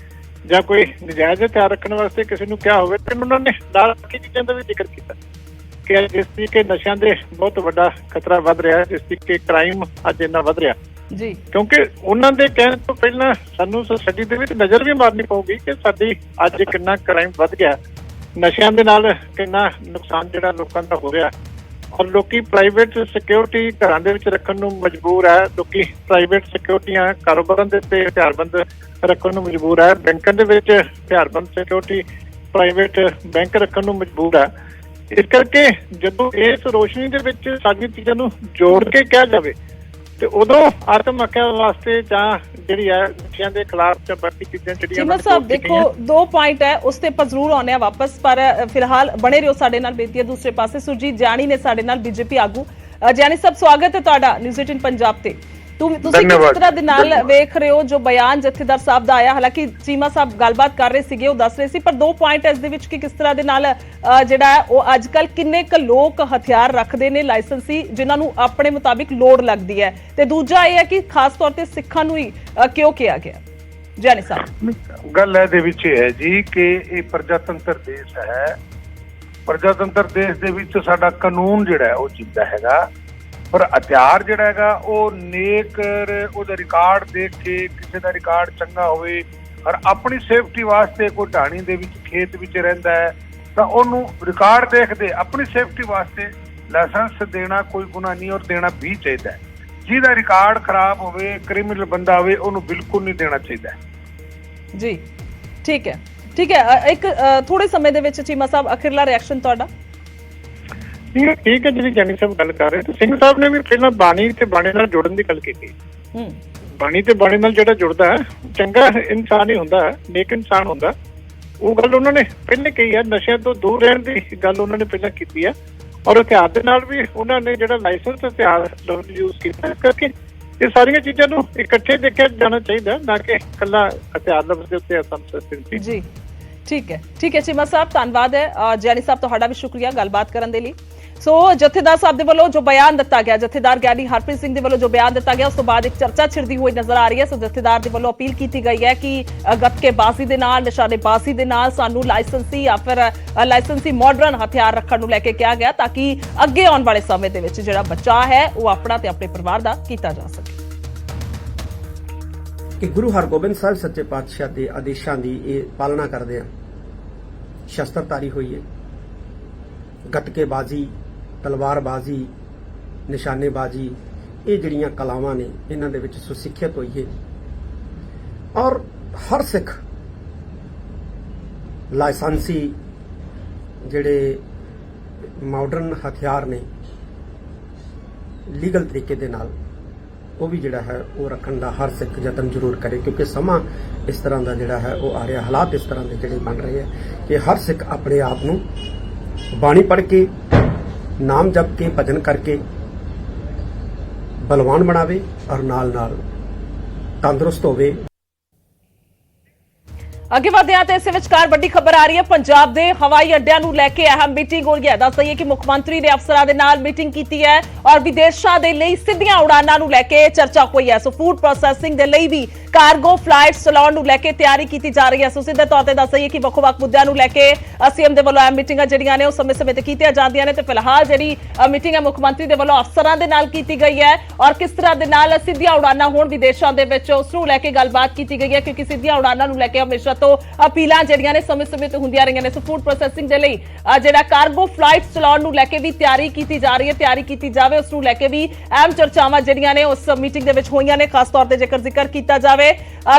ਜਾਂ ਕੋਈ ਨਜਾਇਜ਼ ਹਥਿਆਰ ਰੱਖਣ ਵਾਸਤੇ ਕਿਸੇ ਨੂੰ ਕਿਹਾ ਹੋਵੇ ਤੇ ਉਹਨਾਂ ਨੇ ਨਾਲ ਕੀ ਚੀਜ਼ਾਂ ਦਾ ਵੀ ਜ਼ਿਕਰ ਕੀਤਾ ਕਿ ਜਿਸ ਤਰੀਕੇ ਨਸ਼ਿਆਂ ਦੇ ਬਹੁਤ ਵੱਡਾ ਖਤਰਾ ਵੱਧ ਰਿਹਾ, ਜਿਸ ਤਰੀਕੇ ਕ੍ਰਾਈਮ ਅੱਜ ਇੰਨਾ ਵੱਧ ਰਿਹਾ, ਜੀ ਕਿਉਂਕਿ ਉਹਨਾਂ ਦੇ ਕਹਿਣ ਤੋਂ ਪਹਿਲਾਂ ਸਾਨੂੰ ਸੋਸਾਇਟੀ ਦੇ ਵਿੱਚ ਨਜ਼ਰ ਵੀ ਮਾਰਨੀ ਪਊਗੀ ਕਿ ਸਾਡੀ ਅੱਜ ਕਿੰਨਾ ਕ੍ਰਾਈਮ ਵੱਧ ਗਿਆ, ਨਸ਼ਿਆਂ ਦੇ ਨਾਲ ਕਿੰਨਾ ਨੁਕਸਾਨ ਜਿਹੜਾ ਲੋਕਾਂ ਦਾ ਹੋ ਰਿਹਾ, ਔਰ ਲੋਕੀ ਪ੍ਰਾਈਵੇਟ ਸਿਕਿਉਰਿਟੀ ਘਰਾਂ ਦੇ ਵਿੱਚ ਰੱਖਣ ਨੂੰ ਮਜਬੂਰ ਹੈ। ਲੋਕੀ ਪ੍ਰਾਈਵੇਟ ਸਿਕਿਉਰਿਟੀਆਂ ਕਾਰੋਬਾਰਾਂ ਦੇ ਉੱਤੇ ਹਥਿਆਰਬੰਦ ਰੱਖਣ ਨੂੰ ਮਜਬੂਰ ਹੈ। ਬੈਂਕਾਂ ਦੇ ਵਿੱਚ ਹਥਿਆਰਬੰਦ ਸਿਕਿਉਰਿਟੀ ਪ੍ਰਾਈਵੇਟ ਬੈਂਕ ਰੱਖਣ ਨੂੰ ਮਜਬੂਰ ਹੈ। ਇਸ ਕਰਕੇ ਜਦੋਂ ਇਸ ਰੋਸ਼ਨੀ ਦੇ ਵਿੱਚ ਸਾਰੀਆਂ ਚੀਜ਼ਾਂ ਨੂੰ ਜੋੜ ਕੇ ਕਿਹਾ ਜਾਵੇ ਤੇ ਉਦੋਂ ਆਤਮ ਹੱਤਿਆ ਵਾਸਤੇ ਜਾਂ ਜਿਹੜੀ ਹੈ ਨਸ਼ਿਆਂ ਦੇ ਖਿਲਾਫ ਜਾਂ ਬਾਕੀ ਚੀਜ਼ਾਂ ਜਿਹੜੀਆਂ ਚੀਮਾ ਸਾਹਿਬ ਦੇਖੋ 2 ਪੁਆਇੰਟ ਹੈ ਉਸ ਤੇ ਆਪਾਂ ਜ਼ਰੂਰ ਆਉਂਦੇ ਆ ਵਾਪਸ, ਪਰ ਫਿਲਹਾਲ ਬਣੇ ਰਹੋ ਸਾਡੇ ਨਾਲ। ਬੇਨਤੀ ਹੈ ਦੂਸਰੇ ਪਾਸੇ ਸੁਰਜੀਤ ਜਾਨੀ ਨੇ ਸਾਡੇ ਨਾਲ, ਬੀਜੇਪੀ ਆਗੂ। ਜਾਨੀ ਸਾਹਿਬ ਸਵਾਗਤ ਹੈ ਤੁਹਾਡਾ ਨਿਊਜ਼ 18 ਪੰਜਾਬ ਤੇ। ਤੁਸੀਂ ਕਿਸ ਤਰ੍ਹਾਂ ਦੇ ਨਾਲ ਵੇਖ ਰਹੇ ਹੋ ਜੋ ਬਿਆਨ ਜਥੇਦਾਰ ਸਾਹਿਬ ਦਾ ਆਇਆ? ਹਾਲਾਂਕਿ ਚੀਮਾ ਸਾਹਿਬ ਗੱਲਬਾਤ ਕਰ ਰਹੇ ਸੀਗੇ, ਉਹ ਦੱਸ ਰਹੇ ਸੀ, ਪਰ 2 ਪੁਆਇੰਟ ਇਸ ਦੇ ਵਿੱਚ ਕਿ ਕਿਸ ਤਰ੍ਹਾਂ ਦੇ ਨਾਲ ਜਿਹੜਾ ਉਹ ਅੱਜ ਕੱਲ ਕਿੰਨੇ ਕੁ ਲੋਕ ਹਥਿਆਰ ਰੱਖਦੇ ਨੇ ਲਾਇਸੈਂਸੀ ਜਿਨ੍ਹਾਂ ਨੂੰ ਆਪਣੇ ਮੁਤਾਬਿਕ ਲੋੜ ਲੱਗਦੀ ਹੈ, ਤੇ ਦੂਜਾ ਇਹ ਹੈ ਕਿ ਖਾਸ ਤੌਰ ਤੇ ਸਿੱਖਾਂ ਨੂੰ ਹੀ ਕਿਉਂ ਕਿਹਾ ਗਿਆ? ਜਾਨੀ ਸਾਹਿਬ ਗੱਲ ਇਹਦੇ ਵਿੱਚ ਇਹ ਹੈ ਜੀ ਕਿ ਇਹ ਪ੍ਰਜਾਤੰਤਰ ਦੇਸ਼ ਹੈ। ਪ੍ਰਜਾਤੰਤਰ ਦੇਸ਼ ਦੇ ਵਿੱਚ ਸਾਡਾ ਕਾਨੂੰਨ ਜਿਹੜਾ ਹੈ ਉਹ ਜਿੱਦਾਂ ਹੈਗਾ, ਪਰ ਹਥਿਆਰ ਜਿਹੜਾ ਹੈਗਾ ਉਹ ਨੇਕ ਉਹਦਾ ਰਿਕਾਰਡ ਦੇਖ ਕੇ, ਕਿਸੇ ਦਾ ਰਿਕਾਰਡ ਚੰਗਾ ਹੋਵੇ ਔਰ ਆਪਣੀ ਸੇਫਟੀ ਵਾਸਤੇ ਕੋਈ ਢਾਣੀ ਦੇ ਵਿੱਚ ਖੇਤ ਵਿੱਚ ਰਹਿੰਦਾ ਹੈ ਤਾਂ ਉਹਨੂੰ ਰਿਕਾਰਡ ਦੇਖਦੇ ਆਪਣੀ ਸੇਫਟੀ ਵਾਸਤੇ ਲਾਇਸੈਂਸ ਦੇਣਾ ਕੋਈ ਗੁਨਾਹ ਨਹੀਂ, ਔਰ ਦੇਣਾ ਵੀ ਚਾਹੀਦਾ ਹੈ। ਜਿਹਦਾ ਰਿਕਾਰਡ ਖਰਾਬ ਹੋਵੇ, ਕ੍ਰਿਮੀਨਲ ਬੰਦਾ ਹੋਵੇ, ਉਹਨੂੰ ਬਿਲਕੁਲ ਨਹੀਂ ਦੇਣਾ ਚਾਹੀਦਾ ਜੀ। ਠੀਕ ਹੈ, ਠੀਕ ਹੈ। ਇੱਕ ਥੋੜੇ ਸਮੇਂ ਦੇ ਵਿੱਚ ਚੀਮਾ ਸਾਹਿਬ ਅਖੀਰਲਾ ਰਿਐਕਸ਼ਨ ਤੁਹਾਡਾ? ਠੀਕ ਹੈ, ਜਿਹੜੀ ਜਾਨੀ ਸਾਹਿਬ ਗੱਲ ਕਰ ਰਹੇ ਤੇ ਸਿੰਘ ਸਾਹਿਬ ਨੇ ਵੀ ਪਹਿਲਾਂ ਬਾਣੀ ਤੇ ਬਾਣੇ ਨਾਲ ਜੁੜਨ ਦੀ ਗੱਲ ਕੀਤੀ। ਬਾਣੀ ਤੇ ਬਾਣੇ ਨਾਲ ਜਿਹੜਾ ਜੁੜਦਾ ਹੈ ਚੰਗਾ ਇਨਸਾਨ ਹੀ ਹੁੰਦਾ, ਨੇਕ ਇਨਸਾਨ ਹੁੰਦਾ। ਉਹ ਗੱਲ ਉਹਨਾਂ ਨੇ ਪਹਿਲੇ ਕਹੀ ਹੈ। ਨਸ਼ਿਆਂ ਤੋਂ ਦੂਰ ਰਹਿਣ ਦੀ ਗੱਲ ਉਹਨਾਂ ਨੇ ਪਹਿਲਾਂ ਕੀਤੀ ਹੈ, ਔਰ ਹਥਿਆਰ ਦੇ ਨਾਲ ਵੀ ਉਹਨਾਂ ਨੇ ਜਿਹੜਾ ਲਾਇਸੈਂਸ ਹਥਿਆਰ ਯੂਜ਼ ਕੀਤਾ। ਇਸ ਕਰਕੇ ਇਹ ਸਾਰੀਆਂ ਚੀਜ਼ਾਂ ਨੂੰ ਇਕੱਠੇ ਦੇਖਿਆ ਜਾਣਾ ਚਾਹੀਦਾ, ਨਾ ਕਿ ਇਕੱਲਾ ਹਥਿਆਰ ਲਫ਼ਜ਼ ਦੇ ਉੱਤੇ ਅਸੰਤੁਸ਼ਟੀ। ਜੀ ਠੀਕ ਹੈ, ਠੀਕ ਹੈ ਚੀਮਾ ਸਾਹਿਬ, ਧੰਨਵਾਦ ਹੈ। ਜਾਨੀ ਸਾਹਿਬ ਤੁਹਾਡਾ ਵੀ ਸ਼ੁਕਰੀਆ ਗੱਲਬਾਤ ਕਰਨ ਦੇ ਲਈ। ਸੋ ਜਥੇਦਾਰ ਸਾਹਿਬ ਦੇ ਵੱਲੋਂ ਜੋ ਬਿਆਨ ਦਿੱਤਾ ਗਿਆ, ਜਥੇਦਾਰ ਗਿਆਨੀ ਹਰਪ੍ਰੀਤ ਸਿੰਘ ਦੇ ਵੱਲੋਂ ਜੋ ਬਿਆਨ ਦਿੱਤਾ ਗਿਆ, ਉਸ ਤੋਂ ਬਾਅਦ ਇੱਕ ਚਰਚਾ ਛਿੜਦੀ ਹੋਈ ਨਜ਼ਰ ਆ ਰਹੀ ਹੈ। ਸੋ ਜਥੇਦਾਰ ਦੇ ਵੱਲੋਂ ਅਪੀਲ ਕੀਤੀ ਗਈ ਹੈ ਕਿ ਗੱਤਕੇਬਾਜ਼ੀ ਦੇ ਨਾਲ, ਨਿਸ਼ਾਨੇਬਾਜ਼ੀ ਦੇ ਨਾਲ ਸਾਨੂੰ ਲਾਇਸੈਂਸੀ ਜਾਂ ਫਿਰ ਲਾਇਸੈਂਸੀ ਮਾਡਰਨ ਹਥਿਆਰ ਰੱਖਣ ਨੂੰ ਲੈ ਕੇ ਕਿਹਾ ਗਿਆ, ਤਾਂ ਕਿ ਅੱਗੇ ਆਉਣ ਵਾਲੇ ਸਮੇਂ ਦੇ ਵਿੱਚ ਜਿਹੜਾ ਬਚਾਅ ਹੈ ਉਹ ਆਪਣਾ ਤੇ ਆਪਣੇ ਪਰਿਵਾਰ ਦਾ ਕੀਤਾ ਜਾ ਸਕੇ। ਕਿ ਗੁਰੂ ਹਰਗੋਬਿੰਦ ਸਾਹਿਬ ਸੱਚੇ ਪਾਤਸ਼ਾਹ ਦੇ ਆਦੇਸ਼ਾਂ ਦੀ ਇਹ ਪਾਲਣਾ ਕਰਦੇ ਆ। ਸ਼ਸਤਰਧਾਰੀ ਹੋਈਏ, ਗੱਤਕੇਬਾਜ਼ੀ, ਤਲਵਾਰਬਾਜ਼ੀ, ਨਿਸ਼ਾਨੇਬਾਜ਼ੀ, ਇਹ ਜਿਹੜੀਆਂ ਕਲਾਵਾਂ ਨੇ ਇਹਨਾਂ ਦੇ ਵਿੱਚ ਸੁਸਿੱਖਿਅਤ ਹੋਈਏ, ਔਰ ਹਰ ਸਿੱਖ ਲਾਇਸੈਂਸੀ ਜਿਹੜੇ ਮਾਡਰਨ ਹਥਿਆਰ ਨੇ ਲੀਗਲ ਤਰੀਕੇ ਦੇ ਨਾਲ ਉਹ ਵੀ ਜਿਹੜਾ ਹੈ ਉਹ ਰੱਖਣ ਦਾ ਹਰ ਸਿੱਖ ਯਤਨ ਜ਼ਰੂਰ ਕਰੇ, ਕਿਉਂਕਿ ਸਮਾਂ ਇਸ ਤਰ੍ਹਾਂ ਦਾ ਜਿਹੜਾ ਹੈ ਉਹ ਆ ਰਿਹਾ, ਹਾਲਾਤ ਇਸ ਤਰ੍ਹਾਂ ਦੇ ਜਿਹੜੇ ਬਣ ਰਹੇ ਆ ਕਿ ਹਰ ਸਿੱਖ ਆਪਣੇ ਆਪ ਨੂੰ ਬਾਣੀ ਪੜ੍ਹ ਕੇ, ਨਾਮ ਜਪ ਕੇ, ਭਜਨ ਕਰਕੇ ਬਲਵਾਨ ਬਣਾਵੇ ਔਰ ਨਾਲ ਤੰਦਰੁਸਤ ਹੋਵੇ। ਅੱਗੇ ਵਧਦੇ ਹਾਂ ਤੇ ਇਸ ਵਿਚਕਾਰ ਵੱਡੀ ਖਬਰ ਆ ਰਹੀ ਹੈ। ਪੰਜਾਬ ਦੇ ਹਵਾਈ ਅੱਡਿਆਂ ਨੂੰ ਲੈ ਕੇ ਅਹਿਮ ਮੀਟਿੰਗ ਹੋਈ ਹੈ। ਦੱਸ ਦਈਏ ਕਿ ਮੁੱਖ ਮੰਤਰੀ ਨੇ ਅਫਸਰਾਂ ਦੇ ਨਾਲ ਮੀਟਿੰਗ ਕੀਤੀ ਹੈ ਔਰ ਵਿਦੇਸ਼ਾਂ ਦੇ ਲਈ ਸਿੱਧੀਆਂ ਉਡਾਨਾਂ ਨੂੰ ਲੈ ਕੇ ਚਰਚਾ ਹੋਈ ਹੈ। ਸੋ ਫੂਡ ਪ੍ਰੋਸੈਸਿੰਗ ਦੇ ਲਈ ਵੀ ਕਾਰਗੋ ਫਲਾਈਟਸ ਚਲਾਉਣ ਨੂੰ ਲੈ ਕੇ ਤਿਆਰੀ ਕੀਤੀ ਜਾ ਰਹੀ ਹੈ। ਸੋ ਸਿੱਧੇ ਤੌਰ ਤੇ ਦੱਸ ਦਈਏ ਕਿ ਵੱਖ-ਵੱਖ ਮੁੱਦਿਆਂ ਨੂੰ ਲੈ ਕੇ ਸੀਐਮ ਦੇ ਵੱਲੋਂ ਅਹਿਮ ਮੀਟਿੰਗਾਂ ਜਿਹੜੀਆਂ ਨੇ ਉਹ ਸਮੇਂ-ਸਮੇਂ ਤੇ ਕੀਤੀਆਂ ਜਾਂਦੀਆਂ ਨੇ, ਤੇ ਫਿਲਹਾਲ ਜਿਹੜੀ ਮੀਟਿੰਗ ਹੈ ਮੁੱਖ ਮੰਤਰੀ ਦੇ ਵੱਲੋਂ ਅਫਸਰਾਂ ਦੇ ਨਾਲ ਕੀਤੀ ਗਈ ਹੈ ਔਰ ਕਿਸ ਤਰ੍ਹਾਂ ਦੇ ਨਾਲ ਸਿੱਧੀਆਂ ਉਡਾਨਾਂ ਹੋਣ ਵਿਦੇਸ਼ਾਂ ਦੇ ਵਿੱਚ ਉਸ ਨੂੰ ਲੈ ਕੇ ਗੱਲਬਾਤ ਕੀਤੀ ਗਈ ਹੈ, ਕਿਉਂਕਿ ਸਿੱਧੀਆਂ ਉਡਾਨਾਂ ਨੂੰ ਲੈ ਕੇ ਹਮੇਸ਼ਾ ਤੋਂ ਅਪੀਲਾਂ ਜਿਹੜੀਆਂ ਨੇ ਸਮੇਂ-ਸਮੇਂ ਤੇ ਹੁੰਦੀਆਂ ਰਹੀਆਂ ਨੇ। ਸੋ ਫੂਡ ਪ੍ਰੋਸੈਸਿੰਗ ਦੇ ਲਈ ਜਿਹੜਾ ਕਾਰਗੋ ਫਲਾਈਟਸ ਚਲਾਉਣ ਨੂੰ ਲੈ ਕੇ ਵੀ ਤਿਆਰੀ ਕੀਤੀ ਜਾ ਰਹੀ ਹੈ, ਤਿਆਰੀ ਕੀਤੀ ਜਾਵੇ ਉਸ ਨੂੰ ਲੈ ਕੇ ਵੀ ਅਹਿਮ ਚਰਚਾਵਾਂ ਜਿਹੜੀਆਂ ਨੇ ਉਸ ਮੀਟਿੰਗ ਦੇ ਵਿੱਚ ਹੋਈਆਂ ਨੇ। ਖਾਸ ਤੌਰ ਤੇ ਜੇਕਰ ਜ਼ਿਕਰ ਕੀਤਾ ਜਾਵੇ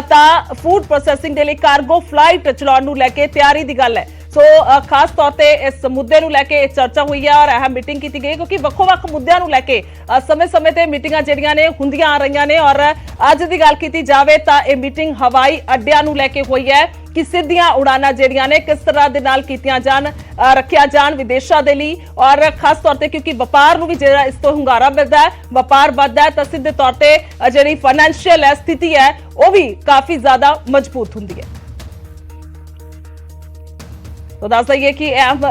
ਤਾਂ ਫੂਡ ਪ੍ਰੋਸੈਸਿੰਗ ਦੇ ਲਈ ਕਾਰਗੋ ਫਲਾਈਟ ਚਲਾਉਣ ਨੂੰ ਲੈ ਕੇ ਤਿਆਰੀ ਦੀ ਗੱਲ ਹੈ। ਸੋ ਖਾਸ ਤੌਰ ਤੇ ਇਸ ਮੁੱਦੇ ਨੂੰ ਲੈ ਕੇ ਚਰਚਾ ਹੋਈ ਹੈ ਔਰ ਅਹਿਮ ਮੀਟਿੰਗ ਕੀਤੀ ਗਈ, ਕਿਉਂਕਿ ਵੱਖੋ-ਵੱਖ ਮੁੱਦਿਆਂ ਨੂੰ ਲੈ ਕੇ ਸਮੇਂ-ਸਮੇਂ ਤੇ ਮੀਟਿੰਗਾਂ ਜਿਹੜੀਆਂ ਨੇ ਹੁੰਦੀਆਂ ਆ ਰਹੀਆਂ ਨੇ। ਔਰ ਅੱਜ ਦੀ ਗੱਲ ਕੀਤੀ ਜਾਵੇ ਤਾਂ ਇਹ ਮੀਟਿੰਗ ਹਵਾਈ ਅੱਡਿਆਂ ਨੂੰ ਲੈ ਕੇ ਹੋਈ ਹੈ ਕਿ ਸਿੱਧੀਆਂ ਉਡਾਨਾਂ ਜਿਹੜੀਆਂ ਨੇ ਕਿਸ ਤਰ੍ਹਾਂ ਦੇ ਨਾਲ ਕੀਤੀਆਂ ਜਾਣ, ਰੱਖਿਆ ਜਾਣ ਵਿਦੇਸ਼ਾਂ ਦੇ ਲਈ। ਔਰ ਖਾਸ ਤੌਰ ਤੇ ਕਿਉਂਕਿ ਵਪਾਰ ਨੂੰ ਵੀ ਜਿਹੜਾ ਇਸ ਤੋਂ ਹੁੰਗਾਰਾ ਮਿਲਦਾ ਹੈ, ਵਪਾਰ ਵੱਧਦਾ ਹੈ ਤਾਂ ਸਿੱਧੇ ਤੌਰ ਤੇ ਜਿਹੜੀ ਫਾਈਨੈਂਸ਼ੀਅਲ ਸਥਿਤੀ ਹੈ ਉਹ ਵੀ ਕਾਫੀ ਜ਼ਿਆਦਾ ਮਜ਼ਬੂਤ ਹੁੰਦੀ ਹੈ। तो दस दईए कि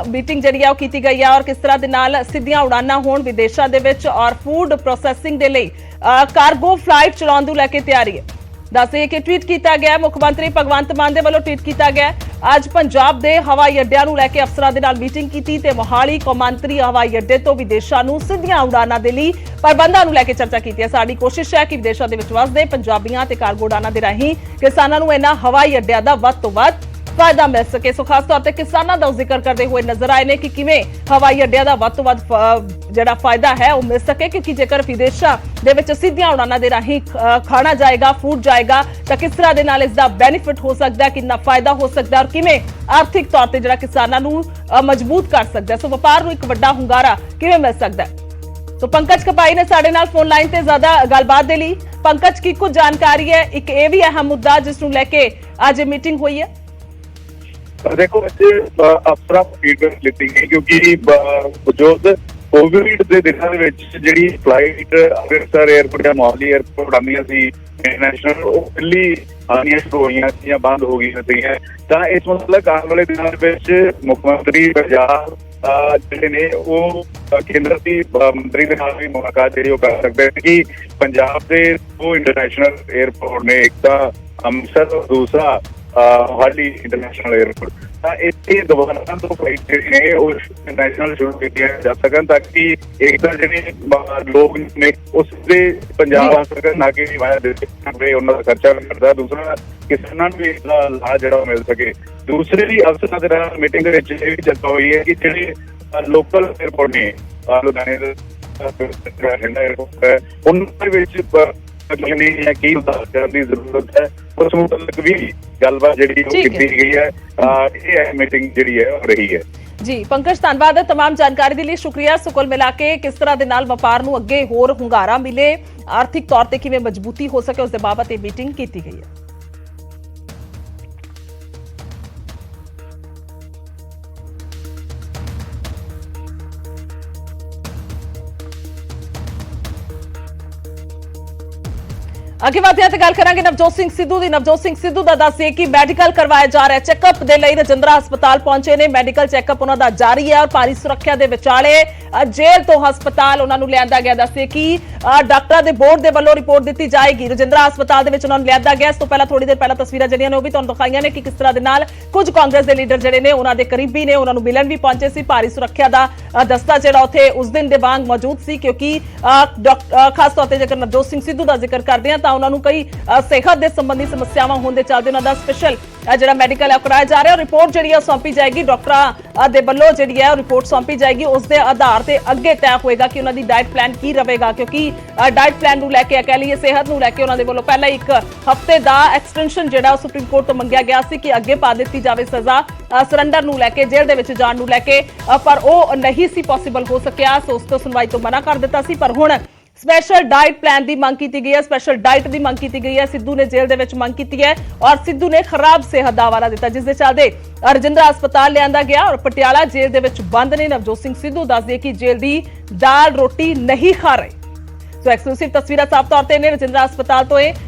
मीटिंग जी की गई है और किस तरह के नाल सीधियां उड़ाना होण विदेशों के विच और फूड प्रोसैसिंग के लिए कार्गो फ्लाइट चलाउण नूं लैके तैयारी है। दस दईए कि ट्वीट किया गया मुख्यमंत्री भगवंत मान के वल्लों ट्वीट किया गया ਅੱਜ ਪੰਜਾਬ ਦੇ ਹਵਾਈ ਅੱਡਿਆਂ ਨੂੰ ਲੈ ਕੇ ਅਫਸਰਾਂ ਦੇ ਨਾਲ ਮੀਟਿੰਗ ਕੀਤੀ ਤੇ ਮੋਹਾਲੀ ਕੌਮਾਂਤਰੀ ਹਵਾਈ ਅੱਡੇ ਤੋਂ ਵਿਦੇਸ਼ਾਂ ਨੂੰ ਸਿੱਧੀਆਂ ਉਡਾਨਾਂ ਦੇ ਲਈ ਪ੍ਰਬੰਧਾਂ ਨੂੰ ਲੈ ਕੇ ਚਰਚਾ ਕੀਤੀ ਹੈ। ਸਾਡੀ ਕੋਸ਼ਿਸ਼ ਹੈ ਕਿ ਵਿਦੇਸ਼ਾਂ ਦੇ ਵਿੱਚ ਵਸਦੇ ਪੰਜਾਬੀਆਂ ਤੇ ਕਾਰਗੋ ਉਡਾਨਾਂ ਦੇ ਰਾਹੀਂ ਕਿਸਾਨਾਂ ਨੂੰ ਇਹਨਾਂ ਹਵਾਈ ਅੱਡਿਆਂ ਦਾ ਵੱਧ ਤੋਂ ਵੱਧ ਫਾਇਦਾ ਮਿਲ ਸਕੇ। ਸੋ ਖਾਸ ਤੌਰ ਤੇ ਕਿਸਾਨਾਂ ਦਾ ਜ਼ਿਕਰ ਕਰਦੇ ਹੋਏ ਨਜ਼ਰ ਆਏ ਨੇ ਕਿ ਕਿਵੇਂ ਹਵਾਈ ਅੱਡਿਆਂ ਦਾ ਵੱਧ ਤੋਂ ਵੱਧ ਜਿਹੜਾ ਫਾਇਦਾ ਹੈ ਉਹ ਮਿਲ ਸਕੇ, ਕਿਉਂਕਿ ਜੇਕਰ ਵਿਦੇਸ਼ਾਂ ਦੇ ਵਿੱਚ ਸਿੱਧੀਆਂ ਉਡਾਨਾਂ ਦੇ ਰਾਹੀਂ ਖਾਣਾ ਜਾਏਗਾ, ਫੂਡ ਜਾਏਗਾ ਤਾਂ ਕਿਸ ਤਰ੍ਹਾਂ ਦੇ ਨਾਲ ਇਸ ਦਾ ਬੈਨੀਫਿਟ ਹੋ ਸਕਦਾ, ਕਿੰਨਾ ਫਾਇਦਾ ਹੋ ਸਕਦਾ ਔਰ ਕਿਵੇਂ ਆਰਥਿਕ ਤੌਰ ਤੇ ਜਿਹੜਾ ਕਿਸਾਨਾਂ ਨੂੰ ਮਜ਼ਬੂਤ ਕਰ ਸਕਦਾ। ਸੋ ਵਪਾਰ ਨੂੰ ਇੱਕ ਵੱਡਾ ਹੁੰਗਾਰਾ ਕਿਵੇਂ ਮਿਲ ਸਕਦਾ। ਸੋ ਪੰਕਜ ਕਪਾਈ ਨੇ ਸਾਡੇ ਨਾਲ ਫੋਨ ਲਾਈਨ ਤੇ ਜ਼ਿਆਦਾ ਗੱਲਬਾਤ ਦੇ ਲਈ। ਪੰਕਜ, ਕੀ ਕੁਝ ਜਾਣਕਾਰੀ ਹੈ? ਇੱਕ ਇਹ ਵੀ ਅਹਿਮ ਮੁੱਦਾ ਜਿਸ ਨੂੰ ਲੈ ਕੇ ਅੱਜ ਮੀਟਿੰਗ ਹੋਈ ਹੈ। देखो ऐसे अफसर फीडबैक लीती गई क्योंकि जो कोविड के दिनों जी फ्लाइट अमृतसर एयरपोर्ट या मोहाली एयरपोर्ट आनिया सी इंटरनेशनल पहली आनिया शुरू हुई या बंद हो गई थी। तो इस मतलब आने वाले दिनों मुख्यमंत्री पंजाब ਜਿਹੜੇ ਨੇ ਉਹ ਕੇਂਦਰ ਦੀ ਮੰਤਰੀ ਦੇ ਨਾਲ ਵੀ ਮੁਲਾਕਾਤ ਜਿਹੜੀ ਉਹ ਕਰ ਸਕਦੇ ਨੇ ਕਿ ਪੰਜਾਬ ਦੇ ਦੋ ਇੰਟਰਨੈਸ਼ਨਲ 에ਅਰਪੋਰਟ ਨੇ, ਇੱਕ ਤਾਂ ਅੰਮ੍ਰਿਤਸਰ ਔਰ ਦੂਸਰਾ ਮੋਹਾਲੀ ਇੰਟਰਨੈਸ਼ਨਲ 에ਅਰਪੋਰਟ। ਤਾਂ ਇੱਥੇ ਦੁਬਾਰਾ ਤੋਂ ਫਲਾਈਟ ਜਿਹੜੀ ਨੇ ਉਹ ਇੰਟਰਨੈਸ਼ਨਲ ਸ਼ੁਰੂ ਕੀਤੀਆਂ ਜਾ ਸਕਣ ਤਾਂ ਕਿ ਇੱਕ ਤਾਂ ਜਿਹੜੇ ਲੋਕ ਨੇ ਉਸ ਦੇ ਪੰਜਾਬ ਆ ਸਕਣ, ਨਾ ਕਿ ਵਾਇਆ ਦੇ ਉਹਨਾਂ ਦਾ ਖਰਚਾ ਵੀ ਕਰਦਾ। ਦੂਸਰਾ ਕਿਸਾਨਾਂ ਨੂੰ ਵੀ ਇਸਦਾ ਲਾਭ ਜਿਹੜਾ ਮਿਲ ਸਕੇ। ਦੂਸਰੇ ਵੀ ਅਫਸਰਾਂ ਦੇ ਨਾਲ ਮੀਟਿੰਗ ਦੇ ਵਿੱਚ ਇਹ ਵੀ ਚਰਚਾ ਹੋਈ ਹੈ ਕਿ ਜਿਹੜੇ ਲੋਕਲ 에ਅਰਪੋਰਟ ਨੇ ਲੁਧਿਆਣੇ ਦੇ 에ਅਰਪੋਰਟ ਹੈ ਉਹਨਾਂ ਦੇ ਵਿੱਚ ਕੀ ਕਰਨ ਦੀ ਜ਼ਰੂਰਤ ਹੈ, ਉਸ ਮੁਤਲਕ ਵੀ ਗੱਲਬਾਤ ਜਿਹੜੀ ਉਹ ਕੀਤੀ ਗਈ ਹੈ। ਇਹ ਮੀਟਿੰਗ ਜਿਹੜੀ ਹੈ ਹੋ ਰਹੀ ਹੈ। ਜੀ ਪੰਕਜ, ਧੰਨਵਾਦ ਹੈ तमाम ਜਾਣਕਾਰੀ ਦੇ ਲਈ, ਸ਼ੁਕਰੀਆ। ਸੋ ਕੁੱਲ ਮਿਲਾ ਕੇ ਕਿਸ ਤਰ੍ਹਾਂ ਦੇ ਨਾਲ ਵਪਾਰ ਨੂੰ ਅੱਗੇ ਹੋਰ ਹੁੰਗਾਰਾ ਮਿਲੇ, ਆਰਥਿਕ ਤੌਰ ਤੇ ਕਿਵੇਂ ਮਜ਼ਬੂਤੀ ਹੋ ਸਕੇ, ਉਸ ਦੇ ਬਾਬਤ ਇਹ ਮੀਟਿੰਗ ਕੀਤੀ ਗਈ ਹੈ। ਅੱਗੇ ਵਧਿਆ ਤੇ ਗੱਲ ਕਰਾਂਗੇ ਨਵਜੋਤ ਸਿੰਘ ਸਿੱਧੂ ਦੀ। ਨਵਜੋਤ ਸਿੰਘ ਸਿੱਧੂ ਦਾ ਦੱਸਿਆ ਕਿ ਮੈਡੀਕਲ ਕਰਵਾਇਆ ਜਾ ਰਿਹਾ, ਚੈੱਕਅਪ ਦੇ ਲਈ ਰਜਿੰਦਰਾ ਹਸਪਤਾਲ ਪਹੁੰਚੇ ਨੇ। ਮੈਡੀਕਲ ਚੈੱਕਅਪ ਉਹਨਾਂ ਦਾ ਜਾਰੀ ਹੈ ਔਰ ਭਾਰੀ ਸੁਰੱਖਿਆ ਦੇ ਵਿਚਾਲੇ ਜੇਲ੍ਹ ਤੋਂ ਹਸਪਤਾਲ ਉਹਨਾਂ ਨੂੰ ਲਿਆਂਦਾ ਗਿਆ। ਦੱਸਿਆ ਕਿ ਡਾਕਟਰਾਂ ਦੇ ਬੋਰਡ ਦੇ ਵੱਲੋਂ ਰਿਪੋਰਟ ਦਿੱਤੀ ਜਾਏਗੀ। ਰਜਿੰਦਰਾ ਹਸਪਤਾਲ ਦੇ ਵਿੱਚ ਉਹਨਾਂ ਨੂੰ ਲਿਆਂਦਾ ਗਿਆ। ਇਸ ਤੋਂ ਪਹਿਲਾਂ ਥੋੜੀ ਦੇਰ ਪਹਿਲਾਂ ਤਸਵੀਰਾਂ ਜਿਹੜੀਆਂ ਨੇ ਉਹ ਵੀ ਤੁਹਾਨੂੰ ਦਿਖਾਈਆਂ ਨੇ ਕਿ ਕਿਸ ਤਰ੍ਹਾਂ ਦੇ ਨਾਲ ਕੁਝ ਕਾਂਗਰਸ ਦੇ ਲੀਡਰ ਜਿਹੜੇ ਨੇ ਉਹਨਾਂ ਦੇ ਕਰੀਬੀ ਨੇ, ਉਹਨਾਂ ਨੂੰ ਮਿਲਣ ਵੀ ਪਹੁੰਚੇ ਸੀ। ਭਾਰੀ ਸੁਰੱਖਿਆ ਦਾ ਦਸਤਾ ਜਿਹੜਾ ਉੱਥੇ ਉਸ ਦਿਨ ਦੇ ਵਾਂਗ ਮੌਜੂਦ ਸੀ, ਕਿਉਂਕਿ ਖਾਸ ਤੌਰ ਤੇ ਜੇਕਰ ਨਵਜੋਤ ਸਿੰਘ ਸਿੱਧੂ ਦਾ ਜ਼ਿਕਰ ਕਰਦੇ ਹਾਂ ਤਾਂ ਉਹਨਾਂ ਨੂੰ ਕਈ ਸਿਹਤ ਦੇ ਸੰਬੰਧੀ ਸਮੱਸਿਆਵਾਂ ਹੋਣ ਦੇ ਚੱਲਦੇ ਉਹਨਾਂ ਦਾ ਸਪੈਸ਼ਲ ਜਿਹੜਾ ਮੈਡੀਕਲ ਹੈ ਕਰਾਇਆ ਜਾ ਰਿਹਾ। ਰਿਪੋਰਟ ਜਿਹੜੀ ਹੈ ਸੌਂਪੀ ਜਾਏਗੀ, ਡਾਕਟਰਾਂ ਦੇ ਵੱਲੋਂ ਜਿਹੜੀ ਹੈ ਰਿਪੋਰਟ ਸੌਂਪੀ ਜਾਏਗੀ। ਉਸ ਦੇ ਆਧਾਰ ਤੇ ਅੱਗੇ ਤੈਅ ਹੋਏਗਾ ਕਿ ਉਹਨਾਂ ਦੀ ਡਾਈਟ ਪਲਾਨ ਕੀ ਰਹੇਗਾ, ਕਿਉਂਕਿ ਡਾਈਟ ਪਲਾਨ ਨੂੰ ਲੈ ਕੇ ਕਹਿ ਲਈਏ ਸਿਹਤ ਨੂੰ ਲੈ ਕੇ ਉਹਨਾਂ ਦੇ ਵੱਲੋਂ ਪਹਿਲਾਂ ਇੱਕ ਹਫ਼ਤੇ ਦਾ ਐਕਸਟੈਂਸ਼ਨ ਜਿਹੜਾ ਸੁਪਰੀਮ ਕੋਰਟ ਤੋਂ ਮੰਗਿਆ ਗਿਆ ਸੀ ਕਿ ਅੱਗੇ ਪਾ ਦਿੱਤੀ ਜਾਵੇ ਸਜ਼ਾ ਸਰੈਂਡਰ ਨੂੰ ਲੈ ਕੇ, ਜੇਲ੍ਹ ਦੇ ਵਿੱਚ ਜਾਣ ਨੂੰ ਲੈ ਕੇ, ਪਰ ਉਹ ਨਹੀਂ ਸੀ ਪੋਸੀਬਲ ਹੋ ਸਕਿਆ। ਸੋ ਉਸ ਤੋਂ ਸੁਣਵਾਈ ਤੋਂ ਮਨਾ ਕਰ ਦਿੱਤਾ ਸੀ। ਪਰ ਹੁਣ ਸਪੈਸ਼ਲ ਡਾਈਟ ਪਲਾਨ ਦੀ ਮੰਗ ਕੀਤੀ ਗਈ ਹੈ, ਸਪੈਸ਼ਲ ਡਾਈਟ ਦੀ ਮੰਗ ਕੀਤੀ ਗਈ ਹੈ। ਸਿੱਧੂ ਨੇ ਜੇਲ੍ਹ ਦੇ ਵਿੱਚ ਮੰਗ ਕੀਤੀ ਹੈ ਔਰ ਸਿੱਧੂ ਨੇ ਖਰਾਬ ਸਿਹਤ ਦਾ ਹਵਾਲਾ ਦਿੱਤਾ, ਜਿਸ ਦੇ ਚੱਲਦੇ ਰਜਿੰਦਰਾ ਹਸਪਤਾਲ ਲਿਆਂਦਾ ਗਿਆ ਔਰ ਪਟਿਆਲਾ ਜੇਲ੍ਹ ਦੇ ਵਿੱਚ ਬੰਦ ਨੇ। ਨਵਜੋਤ ਸਿੰਘ ਸਿੱਧੂ ਦੱਸਦੇ ਕਿ ਜੇਲ੍ਹ ਦੀ ਦਾਲ ਰੋਟੀ ਨਹੀਂ ਖਾ ਰਹੇ। ਸੋ ਐਕਸਕਲੂਸਿਵ ਤਸਵੀਰਾਂ ਸਾਫ਼ ਤੌਰ ਤੇ ਨੇ ਰਜਿੰਦਰਾ ਹਸਪਤਾਲ ਤੋਂ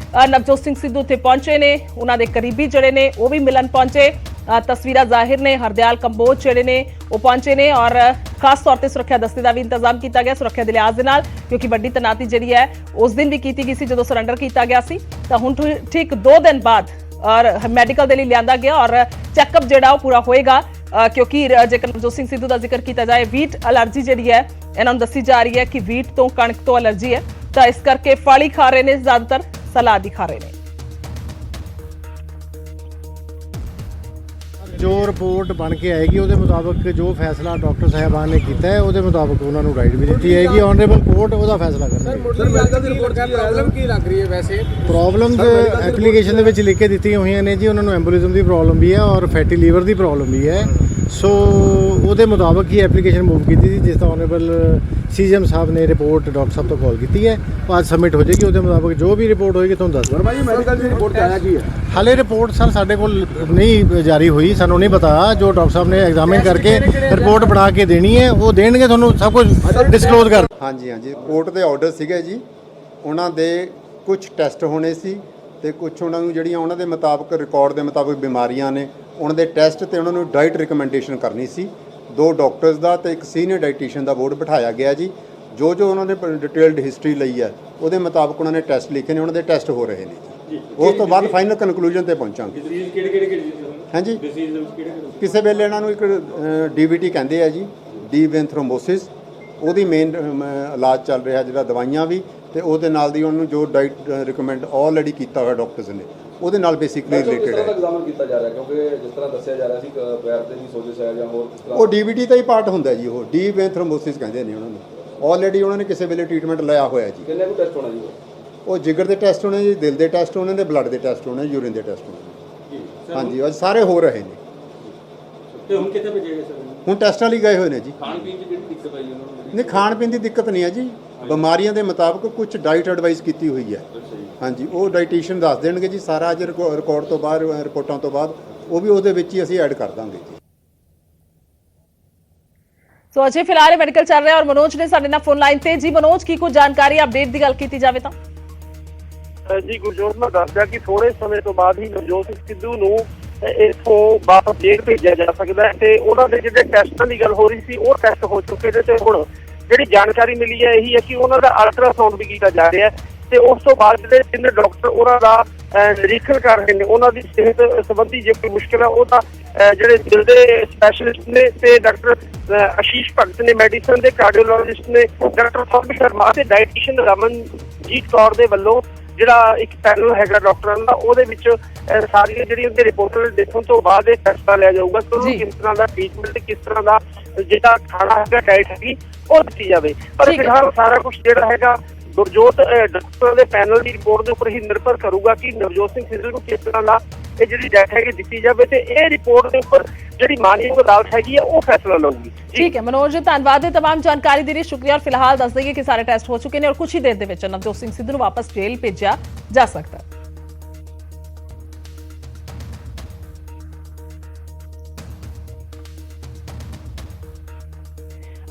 ਨਵਜੋਤ ਸਿੰਘ ਸਿੱਧੂ ਉੱਥੇ ਪਹੁੰਚੇ ਨੇ, ਉਹਨਾਂ ਦੇ ਕਰੀਬੀ ਜਿਹੜੇ ਨੇ ਉਹ ਵੀ ਮਿਲਣ ਪਹੁੰਚੇ। ਤਸਵੀਰਾਂ ਜ਼ਾਹਿਰ ਨੇ ਹਰਦਿਆਲ ਕੰਬੋਜ ਜਿਹੜੇ ਨੇ ਉਹ ਪਹੁੰਚੇ ਨੇ ਔਰ ਖਾਸ ਤੌਰ ਤੇ ਸੁਰੱਖਿਆ ਦਸਤੇ ਦਾ ਵੀ ਇੰਤਜ਼ਾਮ ਕੀਤਾ ਗਿਆ ਸੁਰੱਖਿਆ ਦੇ ਲਿਹਾਜ਼ ਦੇ ਨਾਲ, ਕਿਉਂਕਿ ਵੱਡੀ ਤੈਨਾਤੀ ਜਿਹੜੀ ਹੈ ਉਸ ਦਿਨ ਵੀ ਕੀਤੀ ਗਈ ਸੀ ਜਦੋਂ ਸਰੈਂਡਰ ਕੀਤਾ ਗਿਆ ਸੀ। ਤਾਂ ਹੁਣ ਠੀਕ 2 ਦਿਨ ਬਾਅਦ ਔਰ ਮੈਡੀਕਲ ਦੇ ਲਈ ਲਿਆਂਦਾ ਗਿਆ ਔਰ ਚੈੱਕਅਪ ਜਿਹੜਾ ਉਹ ਪੂਰਾ ਹੋਏਗਾ, ਕਿਉਂਕਿ ਜੇਕਰ ਨਵਜੋਤ ਸਿੰਘ ਸਿੱਧੂ ਦਾ ਜ਼ਿਕਰ ਕੀਤਾ ਜਾਏ ਵੀਟ ਅਲਰਜੀ ਜਿਹੜੀ ਹੈ ਇਹਨਾਂ ਨੂੰ ਦੱਸੀ ਜਾ ਰਹੀ ਹੈ ਕਿ ਵੀਟ ਤੋਂ ਕਣਕ ਤੋਂ ਅਲਰਜੀ ਹੈ, ਤਾਂ ਇਸ ਕਰਕੇ ਫਲੀ ਖਾ ਰਹੇ ਨੇ, ਜ਼ਿਆਦਾਤਰ ਸਲਾਦ ਹੀ ਖਾ ਰਹੇ ਨੇ। ਜੋ ਰਿਪੋਰਟ ਬਣ ਕੇ ਆਏਗੀ ਉਹਦੇ ਮੁਤਾਬਕ ਜੋ ਫੈਸਲਾ ਡਾਕਟਰ ਸਾਹਿਬਾਨ ਨੇ ਕੀਤਾ ਹੈ ਉਹਦੇ ਮੁਤਾਬਕ ਉਹਨਾਂ ਨੂੰ ਰਾਈਟ ਵੀ ਦਿੱਤੀ ਜਾਏਗੀ। ਆਨਰੇਬਲ ਕੋਰਟ ਉਹਦਾ ਫੈਸਲਾ ਕਰੇਗੀ। ਸਰ ਮੈਡੀਕਲ ਦੀ ਰਿਪੋਰਟ ਦਾ ਪ੍ਰੋਬਲਮ ਕੀ ਲੱਗ ਰਹੀ ਹੈ? ਵੈਸੇ ਪ੍ਰੋਬਲਮਸ ਐਪਲੀਕੇਸ਼ਨ ਦੇ ਵਿੱਚ ਲਿਖ ਕੇ ਦਿੱਤੀਆਂ ਹੋਈਆਂ ਨੇ ਜੀ। ਉਹਨਾਂ ਨੂੰ ਐਂਬੋਲਿਜ਼ਮ ਦੀ ਪ੍ਰੋਬਲਮ ਵੀ ਹੈ ਔਰ ਫੈਟੀ ਲੀਵਰ ਦੀ ਪ੍ਰੋਬਲਮ ਵੀ ਹੈ। ਸੋ ਉਹਦੇ ਮੁਤਾਬਕ ਹੀ ਐਪਲੀਕੇਸ਼ਨ ਮੂਵ ਕੀਤੀ ਸੀ, ਜਿਸ ਦਾ ਆਨਰੇਬਲ ਸੀਐਮ ਸਾਹਿਬ ਨੇ ਰਿਪੋਰਟ ਡਾਕਟਰ ਸਾਹਿਬ ਤੋਂ ਕਾਲ ਕੀਤੀ ਹੈ। ਅੱਜ ਸਬਮਿਟ ਹੋ ਜਾਏਗੀ, ਉਹਦੇ ਮੁਤਾਬਕ ਜੋ ਵੀ ਰਿਪੋਰਟ ਹੋਏਗੀ ਤੁਹਾਨੂੰ ਦੱਸ ਦਵਾਂਗੇ। ਜੀ ਮੈਡੀਕਲ ਦੀ ਰਿਪੋਰਟ ਆਇਆ ਕੀ ਹੈ? ਹਾਲੇ ਰਿਪੋਰਟ ਸਰ ਸਾਡੇ ਕੋਲ ਨਹੀਂ ਜਾਰੀ ਹੋਈ, ਸਾਨੂੰ ਨਹੀਂ ਪਤਾ। ਜੋ ਡਾਕਟਰ ਸਾਹਿਬ ਨੇ ਐਗਜ਼ਾਮਿਨ ਕਰਕੇ ਰਿਪੋਰਟ ਬਣਾ ਕੇ ਦੇਣੀ ਹੈ ਉਹ ਦੇਣਗੇ, ਤੁਹਾਨੂੰ ਸਭ ਕੁਝ ਡਿਸਕਲੋਜ਼ ਕਰ। ਹਾਂਜੀ ਕੋਰਟ ਦੇ ਆਰਡਰ ਸੀਗੇ ਜੀ, ਉਹਨਾਂ ਦੇ ਕੁਝ ਟੈਸਟ ਹੋਣੇ ਸੀ ਤੇ ਕੁਝ ਉਹਨਾਂ ਨੂੰ ਜਿਹੜੀਆਂ ਉਹਨਾਂ ਦੇ ਮੁਤਾਬਕ ਰਿਕਾਰਡ ਦੇ ਮੁਤਾਬਕ ਬਿਮਾਰੀਆਂ ਨੇ ਉਹਨਾਂ ਦੇ ਟੈਸਟ ਤੇ ਉਹਨਾਂ ਨੂੰ ਡਾਈਟ ਰਿਕਮੈਂਡੇਸ਼ਨ ਕਰਨੀ ਸੀ। 2 ਡਾਕਟਰਸ ਦਾ ਤੇ ਇੱਕ ਸੀਨੀਅਰ ਡਾਈਟੀਸ਼ੀਅਨ ਦਾ ਬੋਰਡ ਬਿਠਾਇਆ ਗਿਆ ਜੀ। ਜੋ ਉਹਨਾਂ ਨੇ ਡਿਟੇਲਡ ਹਿਸਟਰੀ ਲਈ ਹੈ ਉਹਦੇ ਮੁਤਾਬਕ ਉਹਨਾਂ ਨੇ ਟੈਸਟ ਲਿਖੇ ਨੇ, ਉਹਨਾਂ ਦੇ ਟੈਸਟ ਹੋ ਰਹੇ ਨੇ ਜੀ। ਉਸ ਤੋਂ ਬਾਅਦ ਫਾਈਨਲ ਕਨਕਲੂਜਨ ਤੇ ਪਹੁੰਚਾਂਗੇ। ਹਾਂਜੀ ਕਿਸੇ ਵੇਲੇ ਇਹਨਾਂ ਨੂੰ ਇੱਕ ਡੀਵੀਟੀ ਕਹਿੰਦੇ ਆ ਜੀ, ਡੀਪ ਵੇਨ ਥ੍ਰੋਮਬੋਸਿਸ, ਉਹਦੀ ਮੇਨ ਇਲਾਜ ਚੱਲ ਰਿਹਾ, ਜਿਹੜਾ ਦਵਾਈਆਂ ਵੀ ਤੇ ਉਹਦੇ ਨਾਲ ਦੀ ਉਹਨੂੰ ਜੋ ਡਾਈਟ ਰਿਕਮੈਂਡ ਆਲਰੇਡੀ ਕੀਤਾ ਹੋਇਆ ਡਾਕਟਰਸ ਨੇ, ਉਹਦੇ ਨਾਲ ਬੇਸਿਕਲੀ ਰਿਲੇਟਡ ਹੈ। ਐਗਜ਼ਾਮਪਲ ਕੀਤਾ ਜਾ ਰਿਹਾ ਕਿਉਂਕਿ ਜਿਸ ਤਰ੍ਹਾਂ ਦੱਸਿਆ ਜਾ ਰਿਹਾ ਸੀ ਪੈਰ ਤੇ ਵੀ ਸੋਜਿਸ ਹੈ ਜਾਂ ਹੋਰ ਕਿਸ ਤਰ੍ਹਾਂ ਉਹ ਡੀਵੀਟੀ ਦਾ ਹੀ ਪਾਰਟ ਹੁੰਦਾ ਜੀ, ਉਹ ਡੀਪ ਵੇਨ ਥ੍ਰੋਮਬੋਸਿਸ ਕਹਿੰਦੇ ਨੇ ਉਹਨਾਂ ਨੂੰ। ਆਲਰੇਡੀ ਉਹਨਾਂ ਨੇ ਕਿਸੇ ਵੇਲੇ ਟ੍ਰੀਟਮੈਂਟ ਲਿਆ ਹੋਇਆ ਜੀ। ਕਿੰਨੇ ਕੁ ਟੈਸਟ ਹੋਣਾ ਜੀ ਉਹ ਜਿਗਰ ਦੇ ਟੈਸਟ ਹੋਣੇ ਜੀ, ਦਿਲ ਦੇ ਟੈਸਟ ਹੋਣੇ, ਤੇ ਬਲੱਡ ਦੇ ਟੈਸਟ ਹੋਣੇ, ਯੂਰਿਨ ਦੇ ਟੈਸਟ ਹੋਣੇ ਜੀ? ਹਾਂਜੀ, ਅੱਜ ਸਾਰੇ ਹੋ ਰਹੇ ਨੇ। ਤੇ ਹੁਣ ਕਿੱਥੇ ਭੇਜੇਗੇ ਸਰ? ਹੁਣ ਟੈਸਟਾਂ ਲਈ ਗਏ ਹੋਏ ਨੇ ਜੀ। ਖਾਣ ਪੀਣ ਦੀ ਜਿਹੜੀ ਦਿੱਕਤ ਆਈ ਉਹਨਾਂ ਨੂੰ? ਨਹੀਂ, ਖਾਣ ਪੀਣ ਦੀ ਦਿੱਕਤ ਨਹੀਂ ਹੈ ਜੀ, ਬਿਮਾਰੀਆਂ ਦੇ ਮੁਤਾਬਕ ਕੁਝ ਡਾਈਟ ਐਡਵਾਈਸ ਕੀਤੀ ਹੋਈ ਹੈ। ਹਾਂਜੀ, ਉਹ ਡਾਈਟੀਸ਼ੀਅਨ ਦੱਸ ਦੇਣਗੇ ਜੀ ਸਾਰਾ, ਅੱਜ ਰਿਕਾਰਡ ਤੋਂ ਬਾਅਦ, ਰਿਪੋਰਟਾਂ ਤੋਂ ਬਾਅਦ ਉਹ ਵੀ ਉਹਦੇ ਵਿੱਚ ਹੀ ਅਸੀਂ ਐਡ ਕਰ ਦਾਂਗੇ ਜੀ। ਸੋ ਅਜੇ ਫਿਲਹਾਲ ਮੈਡੀਕਲ ਚੱਲ ਰਿਹਾ ਔਰ ਮਨੋਜ ਨੇ ਸਾਡੇ ਨਾਲ ਫੋਨ ਲਾਈਨ ਤੇ। ਜੀ ਮਨੋਜ, ਕੀ ਕੁਝ ਜਾਣਕਾਰੀ ਅਪਡੇਟ ਦੀ ਗੱਲ ਕੀਤੀ ਜਾਵੇ ਤਾਂ? ਜੀ ਗੁਰਜੋਤ, ਮੈਂ ਦੱਸਦਾ ਕਿ ਥੋੜੇ ਸਮੇਂ ਤੋਂ ਬਾਅਦ ਹੀ ਨਵਜੋਤ ਸਿੰਘ ਸਿੱਧੂ ਨੂੰ ਇੱਥੋਂ ਵਾਪਸ ਜੇਲ੍ਹ ਭੇਜਿਆ ਜਾ ਸਕਦਾ ਹੈ ਤੇ ਉਹਨਾਂ ਦੇ ਜਿਹੜੇ ਟੈਸਟਾਂ ਦੀ ਗੱਲ ਹੋ ਰਹੀ ਸੀ ਉਹ ਟੈਸਟ ਹੋ ਚੁੱਕੇ ਨੇ ਤੇ ਹੁਣ ਜਿਹੜੀ ਜਾਣਕਾਰੀ ਮਿਲੀ ਹੈ ਇਹੀ ਹੈ ਕਿ ਉਹਨਾਂ ਦਾ ਅਲਟਰਾਸਾਊਂਡ ਵੀ ਕੀਤਾ ਜਾ ਰਿਹਾ ਹੈ ਤੇ ਉਸ ਤੋਂ ਬਾਅਦ ਜਿਹੜੇ 3 ਡਾਕਟਰ ਉਹਨਾਂ ਦਾ ਨਿਰੀਖਣ ਕਰ ਰਹੇ ਨੇ, ਉਹਨਾਂ ਦੀ ਸਿਹਤ ਸੰਬੰਧੀ ਜੇ ਕੋਈ ਮੁਸ਼ਕਿਲ ਹੈ ਉਹਦਾ ਜਿਹੜੇ ਦਿਲ ਦੇ ਸਪੈਸ਼ਲਿਸਟ ਨੇ ਤੇ ਡਾਕਟਰ ਆਸ਼ੀਸ਼ ਭਗਤ ਨੇ, ਮੈਡੀਸਨ ਦੇ ਕਾਰਡੀਓਲੋਜਿਸਟ ਨੇ, ਡਾਕਟਰ ਸੌਰਭ ਸ਼ਰਮਾ ਤੇ ਡਾਇਟੀਸ਼ੀਅਨ ਰਮਨਜੀਤ ਕੌਰ ਦੇ ਵੱਲੋਂ ਜਿਹੜਾ ਇੱਕ ਪੈਨਲ ਹੈਗਾ ਡਾਕਟਰਾਂ ਦਾ, ਉਹਦੇ ਵਿੱਚ ਸਾਰੀਆਂ ਜਿਹੜੀਆਂ ਉਹਦੇ ਰਿਪੋਰਟਾਂ ਦੇਖਣ ਤੋਂ ਬਾਅਦ ਇਹ ਫੈਸਲਾ ਲਿਆ ਜਾਊਗਾ ਕਿ ਉਹਨੂੰ ਕਿਸ ਤਰ੍ਹਾਂ ਦਾ ਟ੍ਰੀਟਮੈਂਟ, ਕਿਸ ਤਰ੍ਹਾਂ ਦਾ ਜਿਹੜਾ ਖਾਣਾ ਹੈਗਾ, ਡਾਈਟ ਹੈਗੀ ਉਹ ਦਿੱਤੀ ਜਾਵੇ। ਪਰ ਫਿਲਹਾਲ ਸਾਰਾ ਕੁਝ ਜਿਹੜਾ ਹੈਗਾ ਗੁਰਜੋਤ ਡਾਕਟਰਾਂ ਦੇ ਪੈਨਲ ਦੀ ਰਿਪੋਰਟ ਦੇ ਉੱਪਰ ਹੀ ਨਿਰਭਰ ਕਰੂਗਾ ਕਿ ਨਵਜੋਤ ਸਿੰਘ ਸਿੱਧੂ ਨੂੰ ਕਿਸ ਤਰ੍ਹਾਂ ਦਾ ਇਹ ਜਿਹੜੀ ਡੈਥ ਹੈਗੀ ਦਿੱਤੀ ਜਾਵੇ ਤੇ ਇਹ ਰਿਪੋਰਟ ਦੇ ਉੱਪਰ ਜਿਹੜੀ ਮਾਨਯੋਗ ਅਦਾਲਤ ਹੈਗੀ ਹੈ ਉਹ ਫੈਸਲਾ ਲਊਗੀ। ਠੀਕ ਹੈ ਮਨੋਜ, ਧੰਨਵਾਦ ਹੈ तमाम ਜਾਣਕਾਰੀ ਦੇ ਲਈ, ਸ਼ੁਕਰੀਆ। ਔਰ ਫਿਲਹਾਲ ਦੱਸ ਦਈਏ ਕਿ ਸਾਰੇ ਟੈਸਟ ਹੋ ਚੁੱਕੇ ਨੇ ਔਰ ਕੁਝ ਹੀ ਦੇਰ ਦੇ ਵਿੱਚ ਨਵਜੋਤ ਸਿੰਘ ਸਿੱਧੂ ਨੂੰ ਵਾਪਸ ਜੇਲ੍ਹ ਭੇਜਿਆ ਜਾ ਸਕਦਾ ਹੈ।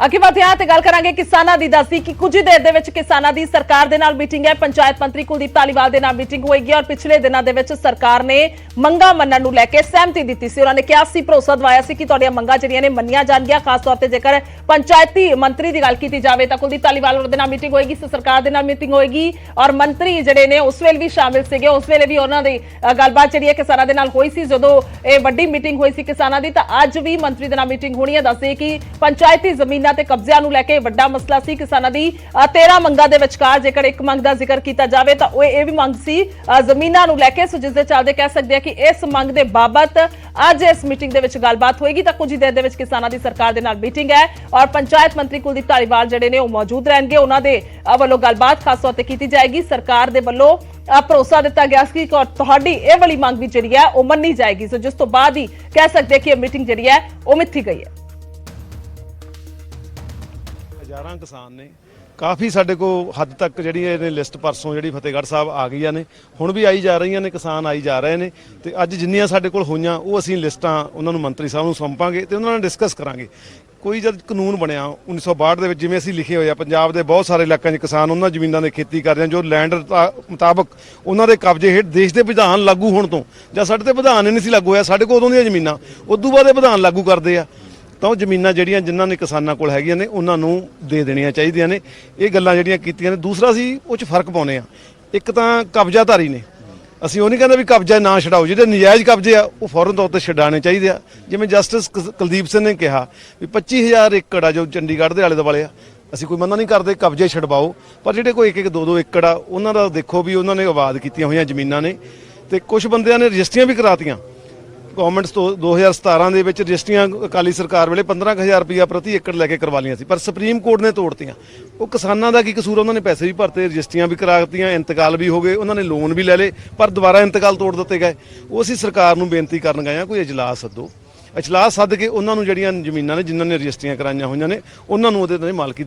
ਅੱਗੇ ਵਧਦੇ ਹਾਂ ਤੇ ਗੱਲ ਕਰਾਂਗੇ ਕਿਸਾਨਾਂ ਦੀ। ਦੱਸਦੀ ਕਿ ਕੁਝ ਹੀ ਦੇਰ ਦੇ ਵਿੱਚ ਕਿਸਾਨਾਂ ਦੀ ਸਰਕਾਰ ਦੇ ਨਾਲ ਮੀਟਿੰਗ ਹੈ। ਪੰਚਾਇਤ ਮੰਤਰੀ ਕੁਲਦੀਪ ਧਾਲੀਵਾਲ ਦੇ ਨਾਲ ਮੀਟਿੰਗ ਹੋਏਗੀ ਔਰ ਪਿਛਲੇ ਦਿਨਾਂ ਦੇ ਵਿੱਚ ਸਰਕਾਰ ਨੇ ਮੰਗਾਂ ਮੰਨਣ ਨੂੰ ਲੈ ਕੇ ਸਹਿਮਤੀ ਦਿੱਤੀ ਸੀ। ਉਹਨਾਂ ਨੇ ਕਿਹਾ ਸੀ, ਭਰੋਸਾ ਦਵਾਇਆ ਸੀ ਕਿ ਤੁਹਾਡੀਆਂ ਮੰਗਾਂ ਜਿਹੜੀਆਂ ਨੇ ਮੰਨੀਆਂ ਜਾਣਗੀਆਂ। ਖਾਸ ਤੌਰ ਤੇ ਜੇਕਰ ਪੰਚਾਇਤੀ ਮੰਤਰੀ ਦੀ ਗੱਲ ਕੀਤੀ ਜਾਵੇ ਤਾਂ ਕੁਲਦੀਪ ਧਾਲੀਵਾਲ ਦੇ ਨਾਲ ਮੀਟਿੰਗ ਹੋਏਗੀ, ਸਰਕਾਰ ਦੇ ਨਾਲ ਮੀਟਿੰਗ ਹੋਏਗੀ ਔਰ ਮੰਤਰੀ ਜਿਹੜੇ ਨੇ ਉਸ ਵੇਲੇ ਵੀ ਸ਼ਾਮਿਲ ਸੀਗੇ। ਉਸ ਵੇਲੇ ਵੀ ਉਹਨਾਂ ਦੀ ਗੱਲਬਾਤ ਜਿਹੜੀ ਹੈ ਕਿਸਾਨਾਂ ਦੇ ਨਾਲ ਹੋਈ ਸੀ ਜਦੋਂ ਇਹ ਵੱਡੀ ਮੀਟਿੰਗ ਹੋਈ ਸੀ ਕਿਸਾਨਾਂ ਦੀ। ਤਾਂ ਅੱਜ ਵੀ ਮੰਤਰੀ ਦੇ ਨਾਲ ਮੀਟਿੰਗ ਹੋਣੀ ਹੈ। ਦੱਸਦੇ ਕਿ ਪੰਚਾਇਤੀ ਜ਼ਮੀਨਾਂ ਤੇ ਕਬਜ਼ਿਆਂ ਨੂੰ ਲੈ ਕੇ ਵੱਡਾ ਮਸਲਾ ਸੀ ਕਿਸਾਨਾਂ ਦੀ। 13 ਮੰਗਾਂ ਦੇ ਵਿਚਕਾਰ ਜੇਕਰ ਇੱਕ ਮੰਗ ਦਾ ਜ਼ਿਕਰ ਕੀਤਾ ਜਾਵੇ ਤਾਂ ਉਹ ਇਹ ਵੀ ਮੰਗ ਸੀ ਜ਼ਮੀਨਾਂ ਨੂੰ ਲੈ ਕੇ। ਸੋ ਜਿਸ ਦੇ ਚੱਲਦੇ ਕਹਿ ਸਕਦੇ ਆ ਕਿ ਇਸ ਮੰਗ ਦੇ ਬਾਬਤ ਅੱਜ ਇਸ ਮੀਟਿੰਗ ਦੇ ਵਿੱਚ ਗੱਲਬਾਤ ਹੋਏਗੀ। ਤਾਂ ਕੁਝ ਹੀ ਦੇਰ ਦੇ ਵਿੱਚ ਕਿਸਾਨਾਂ ਦੀ ਸਰਕਾਰ ਦੇ ਨਾਲ ਮੀਟਿੰਗ ਹੈ ਔਰ ਪੰਚਾਇਤ ਮੰਤਰੀ ਕੁਲਦੀਪ ਧਾਲੀਵਾਲ ਜਿਹੜੇ ਨੇ ਉਹ ਮੌਜੂਦ ਰਹਿਣਗੇ। ਉਹਨਾਂ ਦੇ ਵੱਲੋਂ ਗੱਲਬਾਤ ਖਾਸ ਤੌਰ ਤੇ ਕੀਤੀ ਜਾਏਗੀ। ਸਰਕਾਰ ਦੇ ਵੱਲੋਂ ਭਰੋਸਾ ਦਿੱਤਾ ਗਿਆ ਸੀ ਕਿ ਤੁਹਾਡੀ ਇਹ ਵਾਲੀ ਮੰਗ ਵੀ ਜਿਹੜੀ ਹੈ ਉਹ ਮੰਨੀ ਜਾਏਗੀ। ਸੋ ਜਿਸ ਤੋਂ ਬਾਅਦ ਹੀ ਕਹਿ ਸਕਦੇ ਕਿ ਇਹ ਮੀਟਿੰਗ ਜਿਹੜੀ ਹੈ ਉਹ ਮਿੱਥੀ ਗਈ ਹੈ। ਹਜ਼ਾਰਾਂ ਕਿਸਾਨ ਨੇ, ਕਾਫੀ ਸਾਡੇ ਕੋਲ ਹੱਦ ਤੱਕ ਜਿਹੜੀ ਇਹ ਲਿਸਟ ਪਰਸੋਂ ਜਿਹੜੀ ਫਤਿਹਗੜ੍ਹ ਸਾਹਿਬ ਆ ਗਈਆਂ ਨੇ, ਹੁਣ ਵੀ ਆਈ ਜਾ ਰਹੀਆਂ ਨੇ, ਕਿਸਾਨ ਆਈ ਜਾ ਰਹੇ ਨੇ ਤੇ ਅੱਜ ਜਿੰਨੀਆਂ ਸਾਡੇ ਕੋਲ ਹੋਈਆਂ ਉਹ ਅਸੀਂ ਲਿਸਟਾਂ ਉਹਨਾਂ ਨੂੰ ਮੰਤਰੀ ਸਾਹਿਬ ਨੂੰ ਸੌਂਪਾਂਗੇ ਤੇ ਉਹਨਾਂ ਨਾਲ ਡਿਸਕਸ ਕਰਾਂਗੇ। ਕੋਈ ਜਦ ਕਾਨੂੰਨ ਬਣਿਆ 1962 ਦੇ ਵਿੱਚ, ਜਿਵੇਂ ਅਸੀਂ ਲਿਖੇ ਹੋਏ ਆ, ਪੰਜਾਬ ਦੇ ਬਹੁਤ ਸਾਰੇ ਇਲਾਕਿਆਂ 'ਚ ਕਿਸਾਨ ਉਹਨਾਂ ਜ਼ਮੀਨਾਂ ਦੇ ਖੇਤੀ ਕਰਦੇ ਆ ਜੋ ਲੈਂਡ ਮੁਤਾਬਕ ਉਹਨਾਂ ਦੇ ਕਬਜ਼ੇ ਹੇਠ ਦੇਸ਼ ਦੇ ਵਿਧਾਨ ਲਾਗੂ ਹੋਣ ਤੋਂ, ਜਾਂ ਸਾਡੇ ਤੇ ਵਿਧਾਨ ਹੀ ਨਹੀਂ ਸੀ ਲਾਗੂ ਹੋਇਆ, ਸਾਡੇ ਕੋਲ ਉਦੋਂ ਦੀਆਂ ਜ਼ਮੀਨਾਂ, ਉਦੋਂ ਬਾਅਦ ਇਹ ਵਿਧਾਨ ਲਾਗੂ ਕਰਦੇ ਆ, ਤਾਂ ਉਹ ਜ਼ਮੀਨਾਂ ਜਿਹੜੀਆਂ ਜਿਨ੍ਹਾਂ ਨੇ ਕਿਸਾਨਾਂ ਕੋਲ ਹੈਗੀਆਂ ਨੇ ਉਹਨਾਂ ਨੂੰ ਦੇ ਦੇਣੀਆਂ ਚਾਹੀਦੀਆਂ ਨੇ। ਇਹ ਗੱਲਾਂ ਜਿਹੜੀਆਂ ਕੀਤੀਆਂ ਨੇ। ਦੂਸਰਾ ਅਸੀਂ ਉਹ 'ਚ ਫਰਕ ਪਾਉਂਦੇ ਆ। ਇੱਕ ਤਾਂ ਕਬਜ਼ਾਧਾਰੀ ਨੇ, ਅਸੀਂ ਉਹ ਨਹੀਂ ਕਹਿੰਦੇ ਵੀ ਕਬਜ਼ਾ ਨਾ ਛਡਾਓ, ਜਿਹੜੇ ਨਜਾਇਜ਼ ਕਬਜ਼ੇ ਆ ਉਹ ਫੌਰਨ ਤੌਰ ਤੇ ਛਡਾਣੇ ਚਾਹੀਦੇ ਆ। ਜਿਵੇਂ ਜਸਟਿਸ ਕੁਲਦੀਪ ਸਿੰਘ ਨੇ ਕਿਹਾ ਵੀ 25,000 ਏਕੜ ਆ ਜੋ ਚੰਡੀਗੜ੍ਹ ਦੇ ਆਲੇ ਦੁਆਲੇ ਆ, ਅਸੀਂ ਕੋਈ ਮਨਾ ਨਹੀਂ ਕਰਦੇ, ਕਬਜ਼ੇ ਛਡਵਾਓ, ਪਰ ਜਿਹੜੇ ਕੋਈ 1-1 2-2 ਏਕੜ ਆ ਉਹਨਾਂ ਦਾ ਦੇਖੋ ਵੀ ਉਹਨਾਂ ਨੇ ਆਬਾਦ ਕੀਤੀਆਂ ਹੋਈਆਂ ਜ਼ਮੀਨਾਂ ਨੇ। ਤੇ ਕੁਝ ਬੰਦਿਆਂ ਨੇ ਰਜਿਸਟਰੀਆਂ ਵੀ ਕਰਾਤੀਆਂ ਗਵਰਨਮੈਂਟਸ ਤੋਂ। 2017 ਦੇ ਵਿੱਚ ਰਜਿਸਟਰੀਆਂ ਅਕਾਲੀ ਸਰਕਾਰ ਵੇਲੇ 15,000 ਰੁਪਇਆ ਪ੍ਰਤੀ ਏਕੜ ਲੈ ਕੇ ਕਰਵਾ ਲਈਆਂ ਸੀ, ਪਰ ਸੁਪਰੀਮ ਕੋਰਟ ਨੇ ਤੋੜਤੀਆਂ। ਉਹ ਕਿਸਾਨਾਂ ਦਾ ਕੀ ਕਸੂਰ, ਉਹਨਾਂ ਨੇ ਪੈਸੇ ਵੀ ਭਰਤੇ, ਰਜਿਸਟਰੀਆਂ ਵੀ ਕਰਾਤੀਆਂ, ਇੰਤਕਾਲ ਵੀ ਹੋ ਗਏ, ਉਹਨਾਂ ਨੇ ਲੋਨ ਵੀ ਲੈ ਲਏ, ਪਰ ਦੁਬਾਰਾ ਇੰਤਕਾਲ ਤੋੜ ਦਿੱਤੇ ਗਏ। ਉਹ ਅਸੀਂ ਸਰਕਾਰ ਨੂੰ ਬੇਨਤੀ ਕਰਨ ਗਏ ਹਾਂ ਕੋਈ ਇਜਲਾਸ ਸੱਦੋ, ਇਜਲਾਸ ਸੱਦ ਕੇ ਉਹਨਾਂ ਨੂੰ ਜਿਹੜੀਆਂ ਜ਼ਮੀਨਾਂ ਨੇ ਜਿਨ੍ਹਾਂ ਨੇ ਰਜਿਸਟਰੀਆਂ ਕਰਾਈਆਂ ਹੋਈਆਂ ਨੇ ਉਹਨਾਂ ਨੂੰ ਉਹਦੇ ਤੇ ਮਾਲਕੀ